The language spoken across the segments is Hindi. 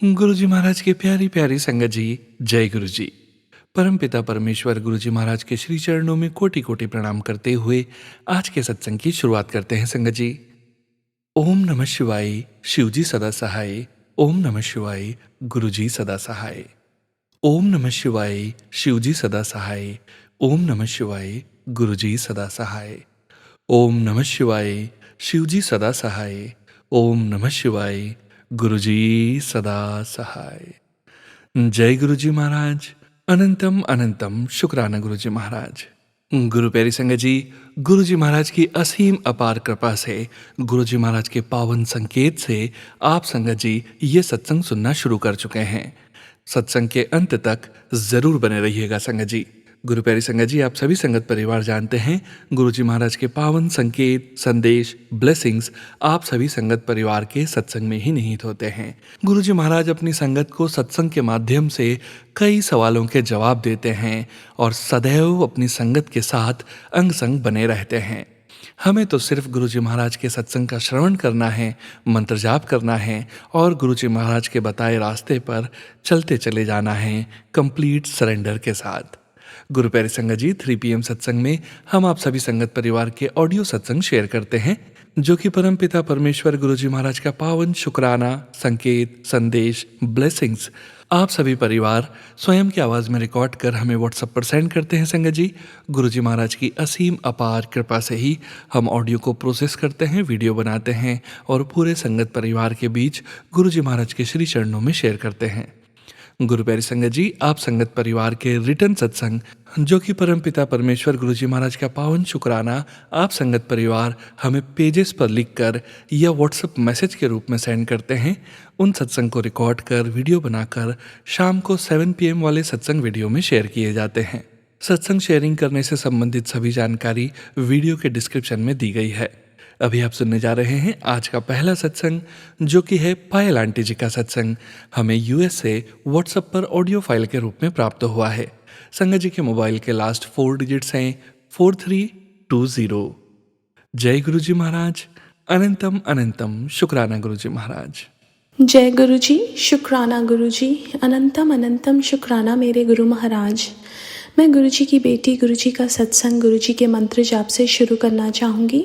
गुरु जी महाराज की प्यारी प्यारी संगत जी, जय गुरु जी। परमपिता परमेश्वर गुरु जी महाराज के श्री चरणों में कोटि कोटि प्रणाम करते हुए आज के सत्संग की शुरुआत करते हैं संगत जी। ओम नमः शिवाय, शिव जी सदा सहाय। ओम नमः शिवाय, गुरु जी सदा सहाय। ओम नमः शिवाय, शिव जी सदा सहाय। ओम नमः शिवाय, गुरु जी सदा सहाय। ओम नमः शिवाय, शिव जी सदा सहाय। ओम नमः शिवाय, गुरु जी सदा सहाय। जय गुरु जी महाराज। अनंतम अनंतम शुक्राना गुरु जी महाराज। गुरु प्यारी संगत जी, गुरु जी महाराज की असीम अपार कृपा से, गुरु जी महाराज के पावन संकेत से आप संगत जी ये सत्संग सुनना शुरू कर चुके हैं। सत्संग के अंत तक जरूर बने रहिएगा संगत जी। गुरु प्यारी संगत जी, आप सभी संगत परिवार जानते हैं गुरु जी महाराज के पावन संकेत, संदेश, ब्लेसिंग्स आप सभी संगत परिवार के सत्संग में ही निहित होते हैं। गुरु जी महाराज अपनी संगत को सत्संग के माध्यम से कई सवालों के जवाब देते हैं और सदैव अपनी संगत के साथ अंग संग बने रहते हैं। हमें तो सिर्फ गुरु जी महाराज के सत्संग का श्रवण करना है, मंत्र जाप करना है और गुरु जी महाराज के बताए रास्ते पर चलते चले जाना है कंप्लीट सरेंडर के साथ। गुरु प्यारी संगत जी, 3 PM सत्संग में हम आप सभी संगत परिवार के ऑडियो सत्संग शेयर करते हैं जो कि परमपिता परमेश्वर गुरु जी महाराज का पावन शुक्राना, संकेत, संदेश, ब्लेसिंग्स आप सभी परिवार स्वयं की आवाज़ में रिकॉर्ड कर हमें व्हाट्सएप पर सेंड करते हैं संगत जी। गुरु जी महाराज की असीम अपार कृपा से ही हम ऑडियो को प्रोसेस करते हैं, वीडियो बनाते हैं और पूरे संगत परिवार के बीच गुरु जी महाराज के श्री चरणों में शेयर करते हैं। गुरु प्यारी संगत जी, आप संगत परिवार के रिटर्न सत्संग जो कि परमपिता परमेश्वर गुरु जी महाराज का पावन शुक्राना आप संगत परिवार हमें पेजेस पर लिखकर या व्हाट्सएप मैसेज के रूप में सेंड करते हैं, उन सत्संग को रिकॉर्ड कर वीडियो बनाकर शाम को 7 PM वाले सत्संग वीडियो में शेयर किए जाते हैं। सत्संग शेयरिंग करने से संबंधित सभी जानकारी वीडियो के डिस्क्रिप्शन में दी गई है। अभी आप सुनने जा रहे हैं आज का पहला सत्संग जो कि है पायल आंटी जी का सत्संग। हमें US से व्हाट्सएप पर ऑडियो फाइल के रूप में प्राप्त हुआ है। संगत जी के मोबाइल के लास्ट 4 डिजिट्स हैं 4320। जय गुरु जी महाराज। अनंतम अनंतम शुक्राना गुरु जी महाराज। जय गुरु जी, शुक्राना गुरु जी, अनंतम अनंतम शुक्राना मेरे गुरु महाराज। मैं गुरु जी की बेटी गुरु जी का सत्संग गुरु जी के मंत्र जाप से शुरू करना चाहूँगी।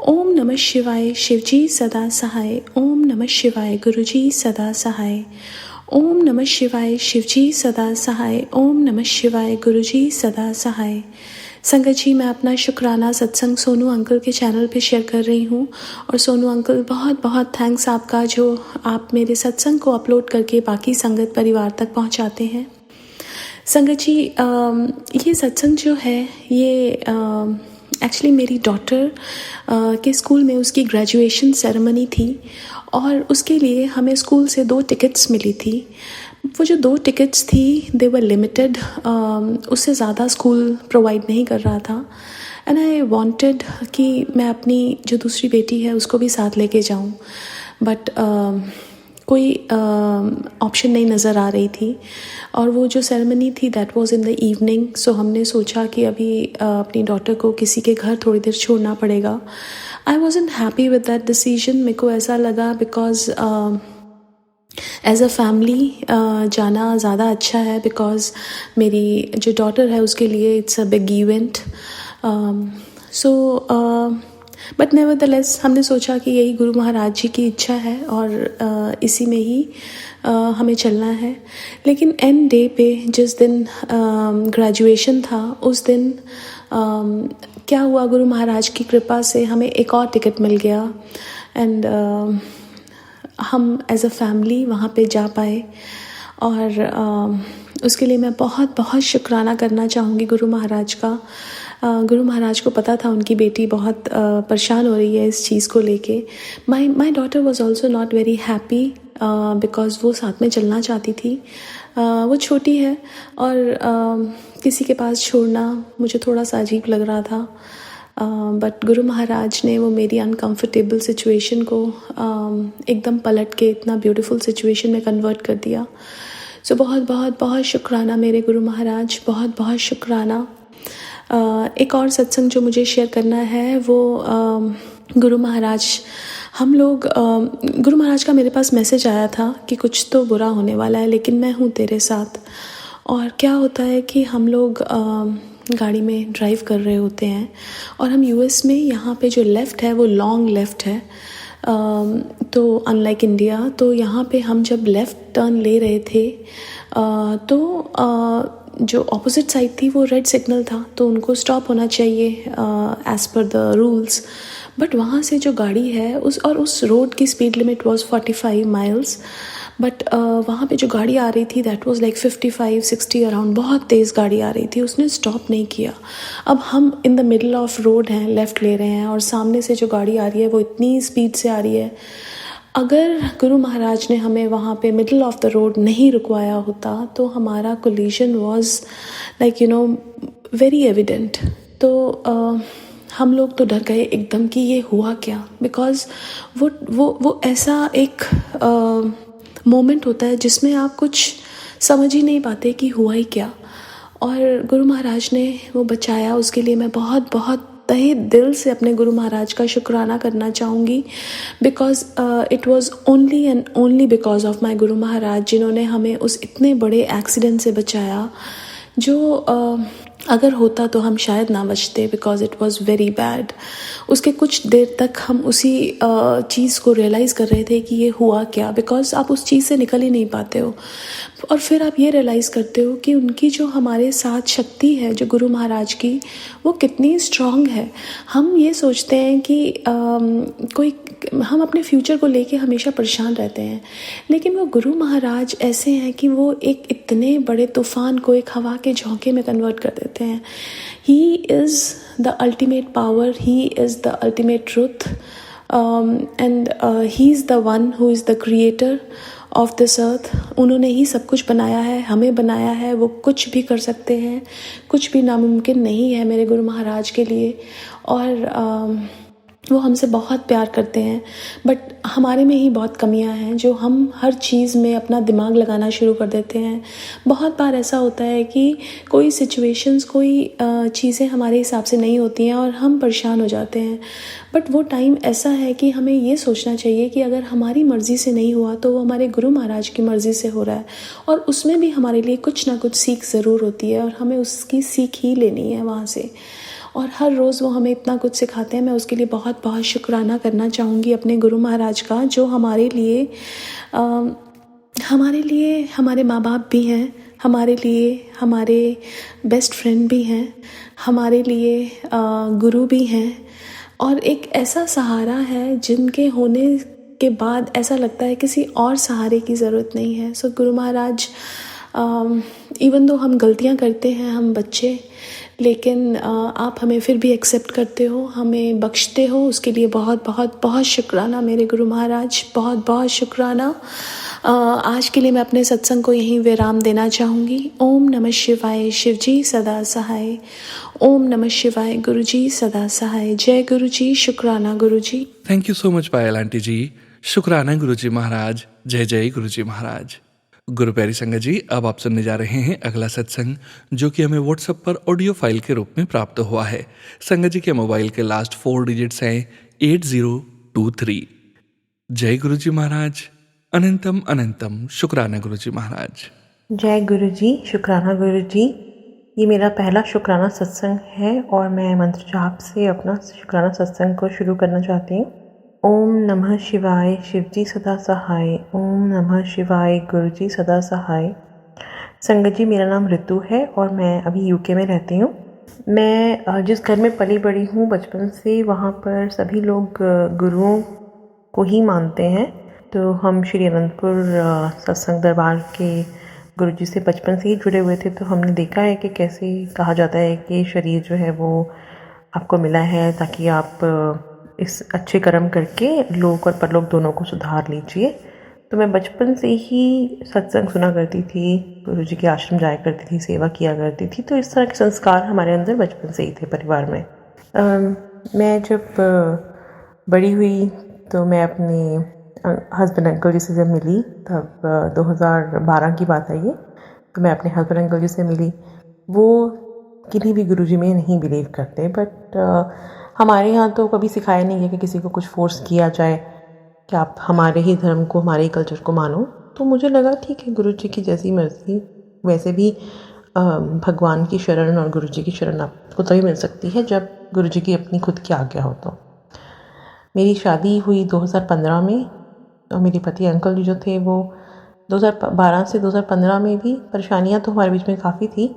ओम नमः शिवाय, शिव जी सदा सहाय। ओम नमः शिवाय, गुरु जी सदा सहाय। ओम नमः शिवाय, शिव जी सदा सहाय। ओम नमः शिवाय, गुरु जी सदा सहाय। संगत जी, मैं अपना शुक्राना सत्संग सोनू अंकल के चैनल पे शेयर कर रही हूँ और सोनू अंकल बहुत बहुत थैंक्स आपका जो आप मेरे सत्संग को अपलोड करके बाकी संगत परिवार तक पहुँचाते हैं। संगत जी, ये सत्संग जो है ये एक्चुअली मेरी डॉटर के स्कूल में उसकी ग्रेजुएशन सेरेमनी थी और उसके लिए हमें स्कूल से 2 टिकट्स मिली थी। वो जो 2 टिकट्स थी दे वर लिमिटेड, उससे ज़्यादा स्कूल प्रोवाइड नहीं कर रहा था एंड आई वांटेड कि मैं अपनी जो दूसरी बेटी है उसको भी साथ लेके जाऊं, बट कोई ऑप्शन नहीं नज़र आ रही थी और वो जो सेरेमनी थी that was in the evening. So हमने सोचा कि अभी अपनी डॉटर को किसी के घर थोड़ी देर छोड़ना पड़ेगा। आई wasn't happy with that decision. मेरे को ऐसा लगा बिकॉज एज अ फैमिली जाना ज़्यादा अच्छा है बिकॉज मेरी जो डॉटर है उसके लिए it's a big event. But nevertheless हमने सोचा कि यही गुरु महाराज जी की इच्छा है और इसी में ही हमें चलना है। लेकिन एंड डे पे जिस दिन ग्रेजुएशन था उस दिन क्या हुआ, गुरु महाराज की कृपा से हमें एक और टिकट मिल गया एंड हम एज अ फैमिली वहाँ पे जा पाए और उसके लिए मैं बहुत बहुत शुक्राना करना चाहूँगी गुरु महाराज का। गुरु महाराज को पता था उनकी बेटी बहुत परेशान हो रही है इस चीज़ को लेके। My daughter was also not very happy because वो साथ में चलना चाहती थी। वो छोटी है और किसी के पास छोड़ना मुझे थोड़ा सा अजीब लग रहा था, बट गुरु महाराज ने वो मेरी अनकंफर्टेबल सिचुएशन को एकदम पलट के इतना ब्यूटीफुल सिचुएशन में कन्वर्ट कर दिया। सो बहुत बहुत बहुत शुक्राना मेरे गुरु महाराज, बहुत बहुत शुक्राना। एक और सत्संग जो मुझे शेयर करना है वो गुरु महाराज हम लोग गुरु महाराज का मेरे पास मैसेज आया था कि कुछ तो बुरा होने वाला है लेकिन मैं हूँ तेरे साथ। और क्या होता है कि हम लोग गाड़ी में ड्राइव कर रहे होते हैं और हम यूएस में यहाँ पे जो लेफ़्ट है वो लॉन्ग लेफ़्ट है। तो अनलाइक इंडिया, तो यहाँ पे हम जब लेफ़्ट टर्न ले रहे थे जो ऑपोजिट साइड थी वो रेड सिग्नल था, तो उनको स्टॉप होना चाहिए as per the rules. But वहाँ से जो गाड़ी है उस रोड की speed limit was 45 miles, but वहाँ पे जो गाड़ी आ रही थी दैट वाज लाइक 55-60 अराउंड, बहुत तेज़ गाड़ी आ रही थी, उसने स्टॉप नहीं किया। अब हम in the middle of road हैं, लेफ़्ट ले रहे हैं और सामने से जो गाड़ी आ रही है वो इतनी स्पीड से आ रही है। अगर गुरु महाराज ने हमें वहाँ पे मिडल ऑफ द रोड नहीं रुकवाया होता तो हमारा collision was like very evident. तो हम लोग तो डर गए एकदम कि ये हुआ क्या, बिकॉज़ वो ऐसा एक मोमेंट होता है जिसमें आप कुछ समझ ही नहीं पाते कि हुआ ही क्या। और गुरु महाराज ने वो बचाया, उसके लिए मैं बहुत बहुत तहे दिल से अपने गुरु महाराज का शुक्राना करना चाहूँगी, because it was only and only because of my Guru Maharaj जिन्होंने हमें उस इतने बड़े एक्सीडेंट से बचाया जो अगर होता तो हम शायद ना बचते, because it was very bad. उसके कुछ देर तक हम उसी चीज़ को रियलाइज़ कर रहे थे कि ये हुआ क्या, बिकॉज आप उस चीज़ से निकल ही नहीं पाते हो। और फिर आप ये रियलाइज़ करते हो कि उनकी जो हमारे साथ शक्ति है, जो गुरु महाराज की, वो कितनी स्ट्रॉन्ग है। हम ये सोचते हैं कि हम अपने फ्यूचर को लेके हमेशा परेशान रहते हैं, लेकिन वो गुरु महाराज ऐसे हैं कि वो एक इतने बड़े तूफ़ान को एक हवा के झोंके में कन्वर्ट कर देते हैं। He is the ultimate power, he is the ultimate truth, and he is the one who is the creator of this earth. उन्होंने ही सब कुछ बनाया है, हमें बनाया है, वो कुछ भी कर सकते हैं, कुछ भी नामुमकिन नहीं है मेरे गुरु महाराज के लिए। और वो हमसे बहुत प्यार करते हैं, बट हमारे में ही बहुत कमियां हैं जो हम हर चीज़ में अपना दिमाग लगाना शुरू कर देते हैं। बहुत बार ऐसा होता है कि कोई सिचुएशंस, कोई चीज़ें हमारे हिसाब से नहीं होती हैं और हम परेशान हो जाते हैं। बट वो टाइम ऐसा है कि हमें ये सोचना चाहिए कि अगर हमारी मर्ज़ी से नहीं हुआ तो वो हमारे गुरु महाराज की मर्ज़ी से हो रहा है, और उसमें भी हमारे लिए कुछ ना कुछ सीख ज़रूर होती है और हमें उसकी सीख ही लेनी है वहाँ से। और हर रोज़ वो हमें इतना कुछ सिखाते हैं। मैं उसके लिए बहुत बहुत शुक्राना करना चाहूँगी अपने गुरु महाराज का, जो हमारे लिए हमारे माँ बाप भी हैं, हमारे लिए हमारे बेस्ट फ्रेंड भी हैं, हमारे लिए गुरु भी हैं, और एक ऐसा सहारा है जिनके होने के बाद ऐसा लगता है किसी और सहारे की ज़रूरत नहीं है। सो गुरु महाराज, इवन दो हम गलतियाँ करते हैं, हम बच्चे, लेकिन आप हमें फिर भी एक्सेप्ट करते हो, हमें बख्शते हो, उसके लिए बहुत बहुत बहुत शुक्राना मेरे गुरु महाराज, बहुत बहुत शुक्राना। आज के लिए मैं अपने सत्संग को यहीं विराम देना चाहूँगी। ओम नमः शिवाय, शिव जी सदा सहाय। ओम नमः शिवाय, गुरु जी सदा सहाय। जय गुरु जी, शुक्राना Guru ji. Thank you so much Payal aunty ji. शुक्राना गुरु जी महाराज। जय जय गुरु जी महाराज। गुरु प्यारी संगत जी, अब आप सुनने जा रहे हैं अगला सत्संग, जो कि हमें व्हाट्सएप पर ऑडियो फाइल के रूप में प्राप्त हुआ है। संगत जी के मोबाइल के लास्ट 4 डिजिट्स हैं 8023। जय गुरु जी महाराज। अनंतम अनंतम शुक्राना गुरु जी महाराज। जय गुरु जी, शुक्राना गुरु जी। ये मेरा पहला शुक्राना सत्संग है और मैं मंत्र जाप से अपना शुक्राना सत्संग को शुरू करना चाहती हूँ। ओम नमः शिवाय, शिव जी सदा सहाय। ओम नमः शिवाय, गुरु जी सदा सहाय। संगत जी, मेरा नाम ऋतु है और मैं अभी यूके में रहती हूँ। मैं जिस घर में पली बड़ी हूँ बचपन से, वहाँ पर सभी लोग गुरुओं को ही मानते हैं। तो हम श्री अनंतपुर सत्संग दरबार के गुरु जी से बचपन से ही जुड़े हुए थे, तो हमने देखा है कि कैसे कहा जाता है कि शरीर जो है वो आपको मिला है ताकि आप इस अच्छे कर्म करके लोक और परलोक दोनों को सुधार लीजिए। तो मैं बचपन से ही सत्संग सुना करती थी, गुरु जी के आश्रम जाया करती थी, सेवा किया करती थी। तो इस तरह के संस्कार हमारे अंदर बचपन से ही थे परिवार में। मैं जब बड़ी हुई तो मैं अपने हस्बैंड अंकल जी से जब मिली, तब 2012 की बात है ये। तो मैं अपने हस्बैंड अंकल जी से मिली। वो किन्हीं भी गुरु जी में नहीं बिलीव करते, बट हमारे यहाँ तो कभी सिखाया नहीं है कि किसी को कुछ फोर्स किया जाए। कि आप हमारे ही धर्म को, हमारे ही कल्चर को मानो। तो मुझे लगा ठीक है, गुरु जी की जैसी मर्ज़ी। वैसे भी भगवान की शरण और गुरु जी की शरण आपको तभी मिल सकती है जब गुरु जी की अपनी खुद की आज्ञा हो। तो मेरी शादी हुई 2015 में और मेरे पति अंकल जी जो थे वो 2012 से 2015 में भी परेशानियां तो हमारे बीच में काफ़ी थी,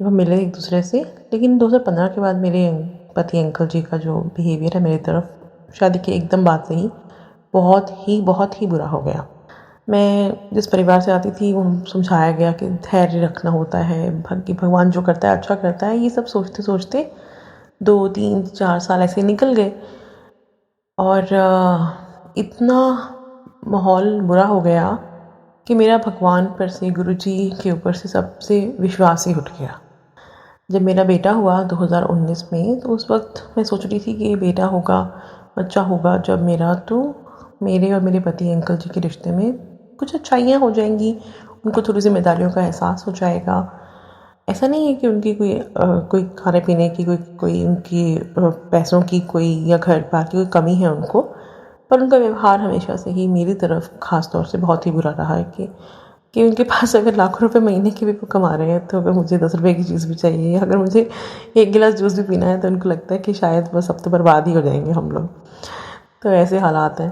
जब हम मिले एक दूसरे से। लेकिन 2015 के बाद मेरे पति अंकल जी का जो बिहेवियर है मेरी तरफ शादी के एकदम बाद से ही बहुत ही बुरा हो गया। मैं जिस परिवार से आती थी वो समझाया गया कि धैर्य रखना होता है, भगवान जो करता है अच्छा करता है। ये सब सोचते सोचते 2-3-4 साल ऐसे निकल गए और इतना माहौल बुरा हो गया कि मेरा भगवान पर से, गुरु जी के ऊपर से सबसे विश्वास ही उठ गया। जब मेरा बेटा हुआ 2019 में, तो उस वक्त मैं सोच रही थी कि ये बेटा होगा, बच्चा होगा जब मेरा, तो मेरे और मेरे पति अंकल जी के रिश्ते में कुछ अच्छाइयाँ हो जाएंगी, उनको थोड़ी जिम्मेदारियों का एहसास हो जाएगा। ऐसा नहीं है कि उनकी कोई खाने पीने की कोई उनकी पैसों की कोई या घर बार की कोई कमी है उनको, पर उनका व्यवहार हमेशा से ही मेरी तरफ ख़ास तौर से बहुत ही बुरा रहा है कि उनके पास अगर लाखों रुपए महीने के भी कमा रहे हैं, तो अगर मुझे 10 रुपए की चीज़ भी चाहिए या अगर मुझे 1 गिलास जूस भी पीना है, तो उनको लगता है कि शायद बस अब तो बर्बाद ही हो जाएंगे हम लोग। तो ऐसे हालात हैं।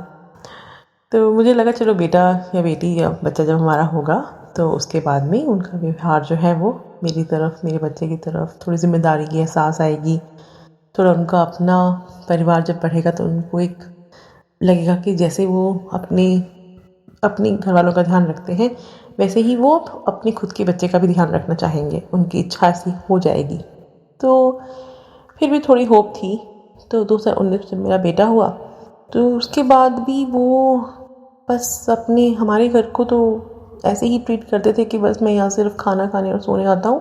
तो मुझे लगा चलो बेटा या बेटी या बच्चा जब हमारा होगा तो उसके बाद में उनका व्यवहार जो है वो मेरी तरफ, मेरे बच्चे की तरफ थोड़ी ज़िम्मेदारी की एहसास आएगी। थोड़ा उनका अपना परिवार जब बढ़ेगा तो उनको एक लगेगा कि जैसे वो अपनी घर वालों का ध्यान रखते हैं, वैसे ही वो अपने खुद के बच्चे का भी ध्यान रखना चाहेंगे। उनकी इच्छा ऐसी हो जाएगी। तो फिर भी थोड़ी होप थी। तो 2019 जब मेरा बेटा हुआ, तो उसके बाद भी वो बस हमारे घर को तो ऐसे ही ट्रीट करते थे कि बस मैं यहाँ सिर्फ खाना खाने और सोने आता हूँ,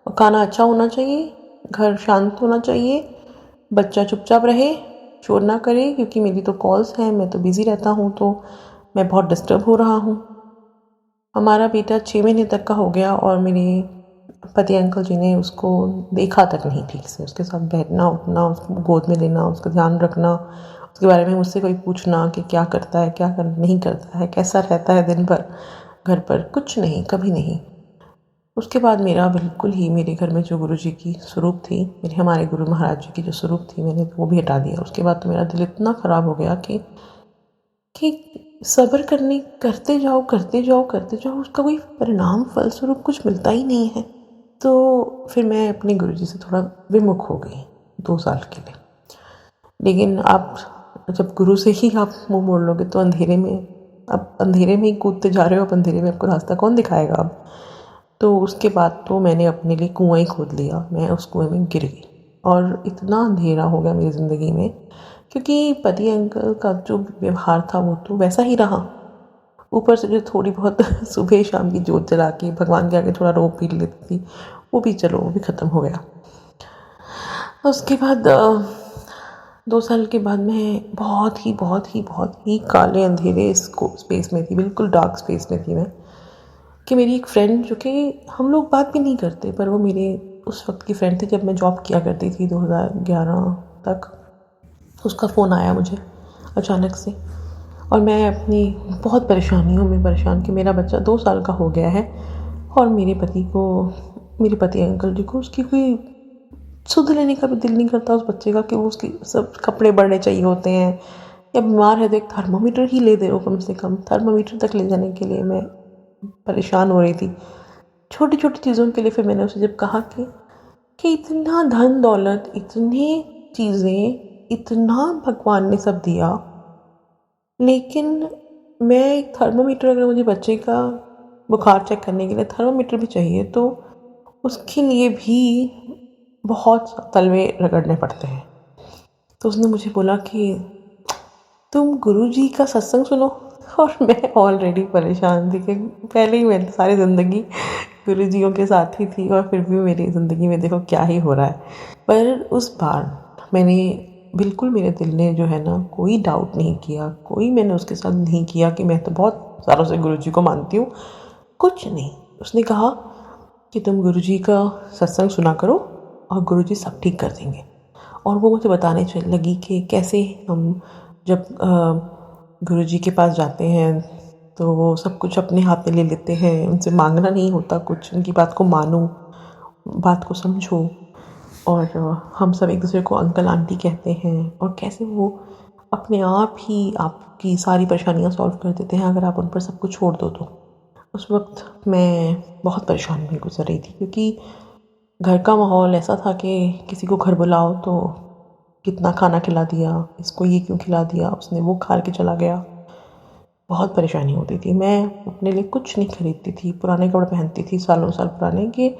और खाना अच्छा होना चाहिए, घर शांत होना चाहिए, बच्चा चुपचाप रहे, शोर ना करे, क्योंकि मेरी तो कॉल्स हैं, मैं तो बिज़ी रहता हूँ, तो मैं बहुत डिस्टर्ब हो रहा हूँ। हमारा बेटा 6 महीने तक का हो गया और मेरे पति अंकल जी ने उसको देखा तक नहीं ठीक से। उसके साथ बैठना उठना, उसको गोद में लेना, उसका ध्यान रखना, उसके बारे में मुझसे कोई पूछना कि क्या करता है, क्या नहीं करता है, कैसा रहता है दिन भर घर पर, कुछ नहीं, कभी नहीं। उसके बाद मेरा बिल्कुल ही मेरे घर में जो गुरु जी की स्वरूप थी, हमारे गुरु महाराज जी की जो स्वरूप थी, मैंने वो भी हटा दिया। उसके बाद तो मेरा दिल इतना ख़राब हो गया कि सब्र करते जाओ, उसका कोई परिणाम फलस्वरूप कुछ मिलता ही नहीं है। तो फिर मैं अपने गुरु जी से थोड़ा विमुख हो गई 2 साल के लिए। लेकिन आप जब गुरु से ही आप मुँह मोड़ लोगे तो अंधेरे में ही कूदते जा रहे हो, अब अंधेरे में आपको रास्ता कौन दिखाएगा अब। तो उसके बाद तो मैंने अपने लिए कुआं ही खोद लिया। मैं उस कुएं में गिर गई और इतना अंधेरा हो गया मेरी ज़िंदगी में, क्योंकि पति अंकल का जो व्यवहार था वो तो वैसा ही रहा। ऊपर से जो थोड़ी बहुत सुबह शाम की जोत जला के भगवान के आगे थोड़ा रो पी लेती थी, वो भी ख़त्म हो गया। उसके बाद 2 साल के बाद मैं बहुत ही काले अंधेरे स्पेस में थी, बिल्कुल डार्क स्पेस में थी मैं, कि मेरी एक फ्रेंड, जो कि हम लोग बात भी नहीं करते, पर वो मेरे उस वक्त की फ्रेंड थी जब मैं जॉब किया करती थी 2011 तक। उसका फ़ोन आया मुझे अचानक से, और मैं अपनी बहुत परेशानियों में परेशान कि मेरा बच्चा 2 साल का हो गया है और मेरे पति अंकल जी को उसकी कोई सुध लेने का भी दिल नहीं करता उस बच्चे का, कि वो उसके सब कपड़े बड़े चाहिए होते हैं, या बीमार है तो एक थर्मामीटर ही ले दे रहो, कम से कम थर्मामीटर तक ले जाने के लिए मैं परेशान हो रही थी, छोटी छोटी चीज़ों के लिए। फिर मैंने उसे जब कहा कि इतना धन दौलत, इतनी चीज़ें, इतना भगवान ने सब दिया, लेकिन मैं एक थर्मामीटर, अगर मुझे बच्चे का बुखार चेक करने के लिए थर्मामीटर भी चाहिए, तो उसके लिए भी बहुत तलवे रगड़ने पड़ते हैं। तो उसने मुझे बोला कि तुम गुरुजी का सत्संग सुनो। और मैं ऑलरेडी परेशान थी कि पहले ही मैं सारी ज़िंदगी गुरुजियों के साथ ही थी, और फिर भी मेरी ज़िंदगी में देखो क्या ही हो रहा है। पर उस बार मैंने बिल्कुल, मेरे दिल ने जो है ना कोई डाउट नहीं किया, कोई मैंने उसके साथ नहीं किया कि मैं तो बहुत सालों से गुरुजी को मानती हूँ, कुछ नहीं। उसने कहा कि तुम गुरुजी का सत्संग सुना करो और गुरुजी सब ठीक कर देंगे। और वो मुझे बताने लगी कि कैसे हम जब गुरुजी के पास जाते हैं तो वो सब कुछ अपने हाथ में ले लेते हैं, उनसे मांगना नहीं होता कुछ, उनकी बात को मानो, बात को समझो। और हम सब एक दूसरे को अंकल आंटी कहते हैं, और कैसे वो अपने आप ही आपकी सारी परेशानियां सॉल्व कर देते हैं अगर आप उन पर सब कुछ छोड़ दो तो। उस वक्त मैं बहुत परेशान में गुजर रही थी, क्योंकि घर का माहौल ऐसा था कि किसी को घर बुलाओ तो कितना खाना खिला दिया, इसको ये क्यों खिला दिया, उसने वो खा के चला गया। बहुत परेशानी होती थी। मैं अपने लिए कुछ नहीं खरीदती थी, पुराने कपड़े पहनती थी सालों साल पुराने, कि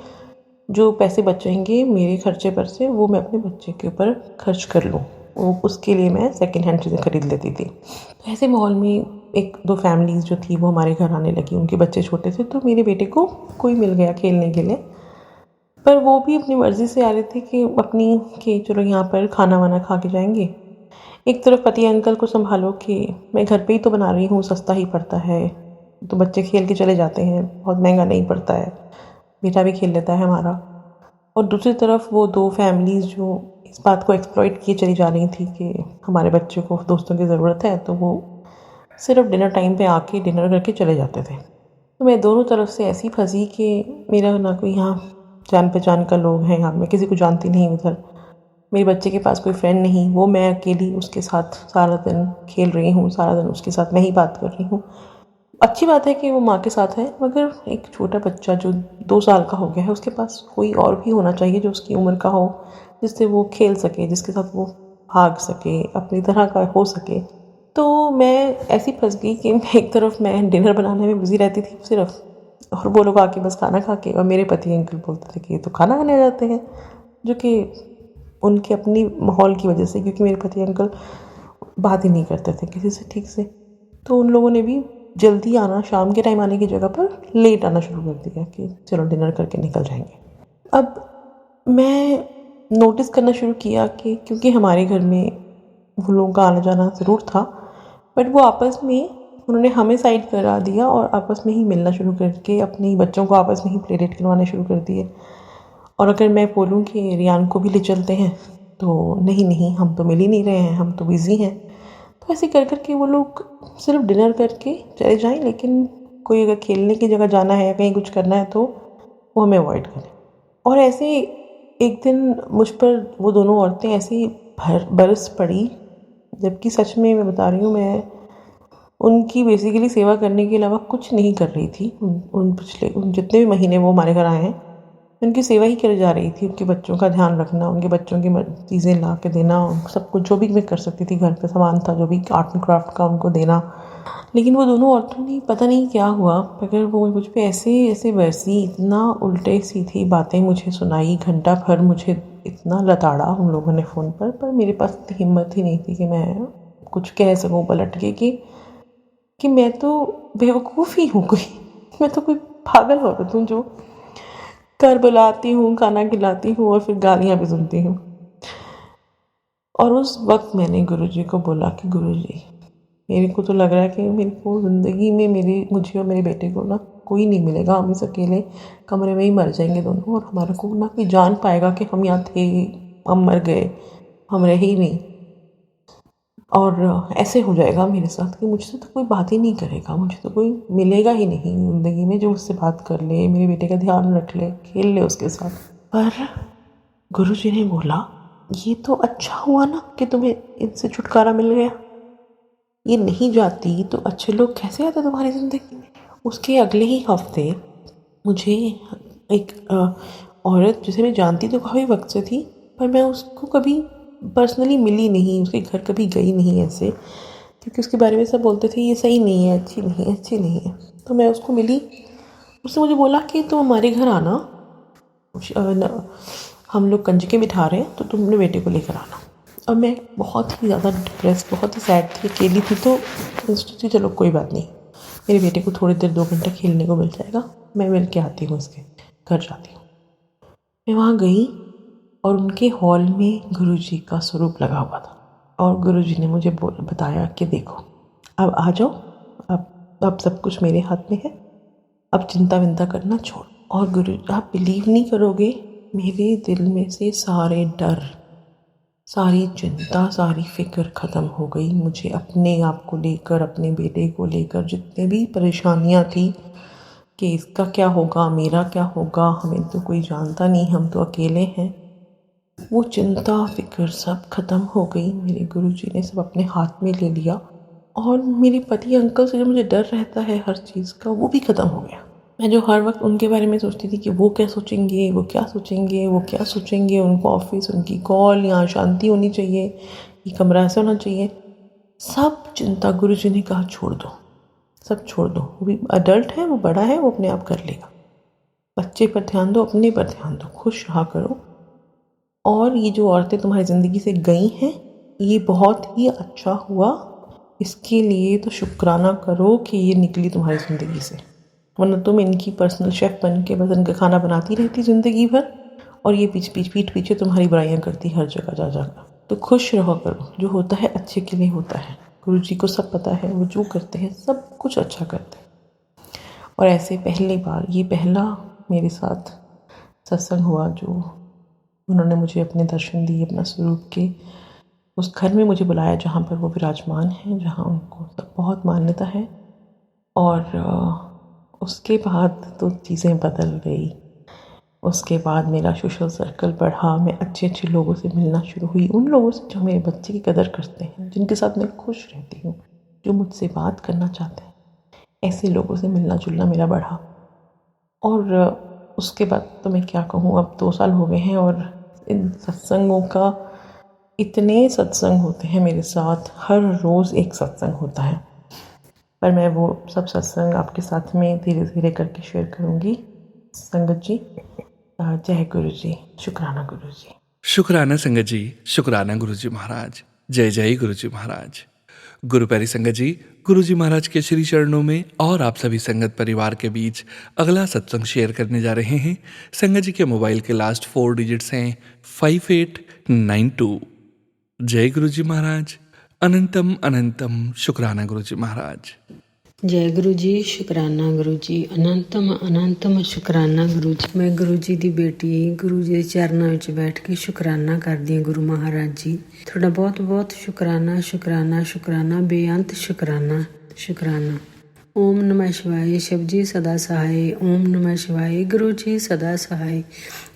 जो पैसे बचेंगे मेरे खर्चे पर से वो मैं अपने बच्चे के ऊपर खर्च कर लूँ, उसके लिए मैं सेकेंड हैंड चीज़ें खरीद लेती थी। तो ऐसे माहौल में एक दो फैमिलीज़ जो थी वो हमारे घर आने लगी, उनके बच्चे छोटे थे, तो मेरे बेटे को कोई मिल गया खेलने के लिए। पर वो भी अपनी मर्ज़ी से आ रहे थे कि अपनी कि चलो यहाँ पर खाना वाना खा के जाएंगे। एक तरफ पति अंकल को संभालो कि मैं घर पे ही तो बना रही हूँ, सस्ता ही पड़ता है, तो बच्चे खेल के चले जाते हैं, बहुत महंगा नहीं पड़ता है, बेटा भी खेल लेता है हमारा। और दूसरी तरफ वो दो फैमिलीज़ जो इस बात को एक्सप्लॉइट किए चली जा रही थी कि हमारे बच्चे को दोस्तों की ज़रूरत है, तो वो सिर्फ डिनर टाइम पे आके डिनर करके चले जाते थे। तो मैं दोनों तरफ से ऐसी फंसी कि मेरा ना कोई यहाँ जान पहचान का लोग हैं, यहाँ मैं किसी को जानती नहीं उधर, मेरे बच्चे के पास कोई फ्रेंड नहीं, वो मैं अकेली उसके साथ सारा दिन खेल रही हूँ, सारा दिन उसके साथ मैं ही बात कर रही हूँ। अच्छी बात है कि वो माँ के साथ है, मगर एक छोटा बच्चा जो 2 साल का हो गया है, उसके पास कोई और भी होना चाहिए जो उसकी उम्र का हो, जिससे वो खेल सके, जिसके साथ वो भाग सके, अपनी तरह का हो सके। तो मैं ऐसी फंस गई कि एक तरफ मैं डिनर बनाने में बिज़ी रहती थी सिर्फ, और वो लोग आके बस खाना खा के, और मेरे पति अंकल बोलते थे कि ये तो खाना खाने जाते हैं, जो कि उनके अपनी माहौल की वजह से, क्योंकि मेरे पति अंकल बात ही नहीं करते थे किसी से ठीक से, तो उन लोगों ने भी जल्दी आना, शाम के टाइम आने की जगह पर लेट आना शुरू कर दिया कि चलो डिनर करके निकल जाएंगे। अब मैं नोटिस करना शुरू किया कि क्योंकि हमारे घर में वो लोगों का आना जाना ज़रूर था, बट वो आपस में उन्होंने हमें साइड करा दिया और आपस में ही मिलना शुरू करके अपने बच्चों को आपस में ही प्ले डेट करवाने शुरू कर दिए। और अगर मैं बोलूँ कि रियान को भी ले चलते हैं, तो नहीं हम तो मिल ही नहीं रहे हैं, हम तो बिज़ी हैं। तो ऐसे कर के वो लोग सिर्फ डिनर करके चले जाएं, लेकिन कोई अगर खेलने की जगह जाना है या कहीं कुछ करना है तो वो हमें अवॉइड करें। और ऐसे एक दिन मुझ पर वो दोनों औरतें ऐसी बरस पड़ी, जबकि सच में मैं बता रही हूँ, मैं उनकी बेसिकली सेवा करने के अलावा कुछ नहीं कर रही थी। उन जितने भी महीने वो हमारे घर आए हैं, उनकी सेवा ही कर जा रही थी, उनके बच्चों का ध्यान रखना, उनके बच्चों की चीज़ें ला के देना, सब कुछ जो भी मैं कर सकती थी, घर पे सामान था जो भी आर्ट एंड क्राफ्ट का उनको देना। लेकिन वो दोनों औरतों ने पता नहीं क्या हुआ, मगर वो मुझ पे ऐसे बरसी, इतना उल्टे सीधी बातें मुझे सुनाई, घंटा भर मुझे इतना लताड़ा उन लोगों ने फ़ोन पर मेरे पास इतनी हिम्मत ही नहीं थी कि मैं कुछ कह सकूँ पलट के कि मैं तो बेवकूफ़ ही हूँ कोई, मैं तो कोई पागल औरत हूँ जो घर बुलाती हूँ, खाना खिलाती हूँ और फिर गालियाँ भी सुनती हूँ। और उस वक्त मैंने गुरुजी को बोला कि गुरुजी, मेरे को तो लग रहा है कि मेरे को ज़िंदगी में मुझे और मेरे बेटे को ना कोई नहीं मिलेगा, हम इस अकेले कमरे में ही मर जाएंगे दोनों, और हमारे को ना कोई जान पाएगा कि हम यहाँ थे, हम मर गए, हम रहे ही नहीं। और ऐसे हो जाएगा मेरे साथ कि मुझसे तो कोई बात ही नहीं करेगा, मुझे तो कोई मिलेगा ही नहीं ज़िंदगी में जो मुझसे बात कर ले, मेरे बेटे का ध्यान रख ले, खेल ले उसके साथ। पर गुरुजी ने बोला, ये तो अच्छा हुआ ना कि तुम्हें इनसे छुटकारा मिल गया, ये नहीं जाती तो अच्छे लोग कैसे आते तुम्हारी ज़िंदगी में। उसके अगले ही हफ्ते मुझे एक औरत जिसे मैं जानती तो काफ़ी वक्त से थी, पर मैं उसको कभी पर्सनली मिली नहीं, उसके घर कभी गई नहीं ऐसे, क्योंकि उसके बारे में सब बोलते थे ये सही नहीं है, अच्छी नहीं है। तो मैं उसको मिली, उसने मुझे बोला कि तुम हमारे घर आना, हम लोग कंजके बिठा रहे हैं, तो तुम अपने बेटे को लेकर आना। और मैं बहुत ही ज़्यादा डिप्रेस, बहुत ही सैड थी, अकेली थी, तो सोची चलो कोई बात नहीं, मेरे बेटे को थोड़ी देर 2 घंटा खेलने को मिल जाएगा, मैं मिल के आती हूँ, उसके घर जाती हूँ। मैं वहाँ गई और उनके हॉल में गुरुजी का स्वरूप लगा हुआ था, और गुरुजी ने मुझे बताया कि देखो अब आ जाओ, अब सब कुछ मेरे हाथ में है, अब चिंता विंता करना छोड़। और गुरु, आप बिलीव नहीं करोगे, मेरे दिल में से सारे डर, सारी चिंता, सारी फिक्र ख़त्म हो गई। मुझे अपने आप को लेकर, अपने बेटे को लेकर जितने भी परेशानियां थी कि इसका क्या होगा, मेरा क्या होगा, हमें तो कोई जानता नहीं, हम तो अकेले हैं, वो चिंता फिक्र सब ख़त्म हो गई। मेरे गुरुजी ने सब अपने हाथ में ले लिया और मेरे पति अंकल से जो मुझे डर रहता है हर चीज़ का, वो भी ख़त्म हो गया। मैं जो हर वक्त उनके बारे में सोचती थी कि वो क्या सोचेंगे, वो क्या सोचेंगे, वो क्या सोचेंगे, उनको ऑफिस, उनकी कॉल, यहाँ शांति होनी चाहिए, ये कमरा ऐसा होना चाहिए, सब चिंता गुरुजी ने कहा छोड़ दो, सब छोड़ दो। वो भी अडल्ट है, वो बड़ा है, वो अपने आप कर लेगा। बच्चे पर ध्यान दो, अपने पर ध्यान दो, खुश रहा करो। और ये जो औरतें तुम्हारी ज़िंदगी से गई हैं, ये बहुत ही अच्छा हुआ। इसके लिए तो शुक्राना करो कि ये निकली तुम्हारी ज़िंदगी से, वरना तुम इनकी पर्सनल शेफ़ बन के बस इनका खाना बनाती रहती ज़िंदगी भर, और ये पीठ पीछे तुम्हारी बुराइयां करती हर जगह जा जाकर। तो खुश रहो करो, जो होता है अच्छे के लिए होता है। गुरुजी को सब पता है, वो जो करते हैं सब कुछ अच्छा करते हैं। और ऐसे पहली बार, ये पहला मेरे साथ सत्संग हुआ जो उन्होंने मुझे अपने दर्शन दिए, अपना स्वरूप के उस घर में मुझे बुलाया जहाँ पर वो विराजमान हैं, जहाँ उनको सब बहुत मान्यता है। और उसके बाद तो चीज़ें बदल गई। उसके बाद मेरा सोशल सर्कल बढ़ा, मैं अच्छे अच्छे लोगों से मिलना शुरू हुई, उन लोगों से जो मेरे बच्चे की कदर करते हैं, जिनके साथ मैं खुश रहती हूँ, जो मुझसे बात करना चाहते हैं, ऐसे लोगों से मिलना जुलना मेरा बढ़ा। और उसके बाद तो मैं क्या कहूँ, अब 2 साल हो गए हैं और इन सत्संगों का, इतने सत्संग होते हैं मेरे साथ, हर रोज़ एक सत्संग होता है। पर मैं वो सब सत्संग आपके साथ में धीरे धीरे करके शेयर करूँगी। संगत जी, जय गुरु जी, शुक्राना गुरु जी। शुक्राना संगत जी, शुक्राना गुरुजी महाराज। जय जय गुरुजी महाराज। गुरु प्यारी संगत जी, गुरुजी महाराज के श्री चरणों में और आप सभी संगत परिवार के बीच अगला सत्संग शेयर करने जा रहे हैं। संगत जी के मोबाइल के लास्ट 4 डिजिट्स हैं 5892। जय गुरुजी महाराज। अनंतम अनंतम शुक्राना गुरुजी महाराज। जय गुरु जी, शुकराना गुरु जी, ਅਨੰਤਮ ਅਨੰਤਮ ਸ਼ੁਕਰਾਨਾ ਗੁਰੂ ਜੀ। ਮੈਂ ਗੁਰੂ ਜੀ ਦੀ ਬੇਟੀ ਗੁਰੂ ਜੀ ਦੇ ਚਰਨਾਂ ਵਿੱਚ ਬੈਠ ਕੇ ਸ਼ੁਕਰਾਨਾ ਕਰਦੀ ਹਾਂ। ਗੁਰੂ ਮਹਾਰਾਜ ਜੀ, ਤੁਹਾਡਾ ਬਹੁਤ ਬਹੁਤ ਸ਼ੁਕਰਾਨਾ, ਸ਼ੁਕਰਾਨਾ, ਸ਼ੁਕਰਾਨਾ, ਬੇਅੰਤ ਸ਼ੁਕਰਾਨਾ, ਸ਼ੁਕਰਾਨਾ। ਓਮ ਨਮः शिवाय, शिव जी सदा सहाय। ओम नमः शिवाय, गुरु जी सदा सहाय।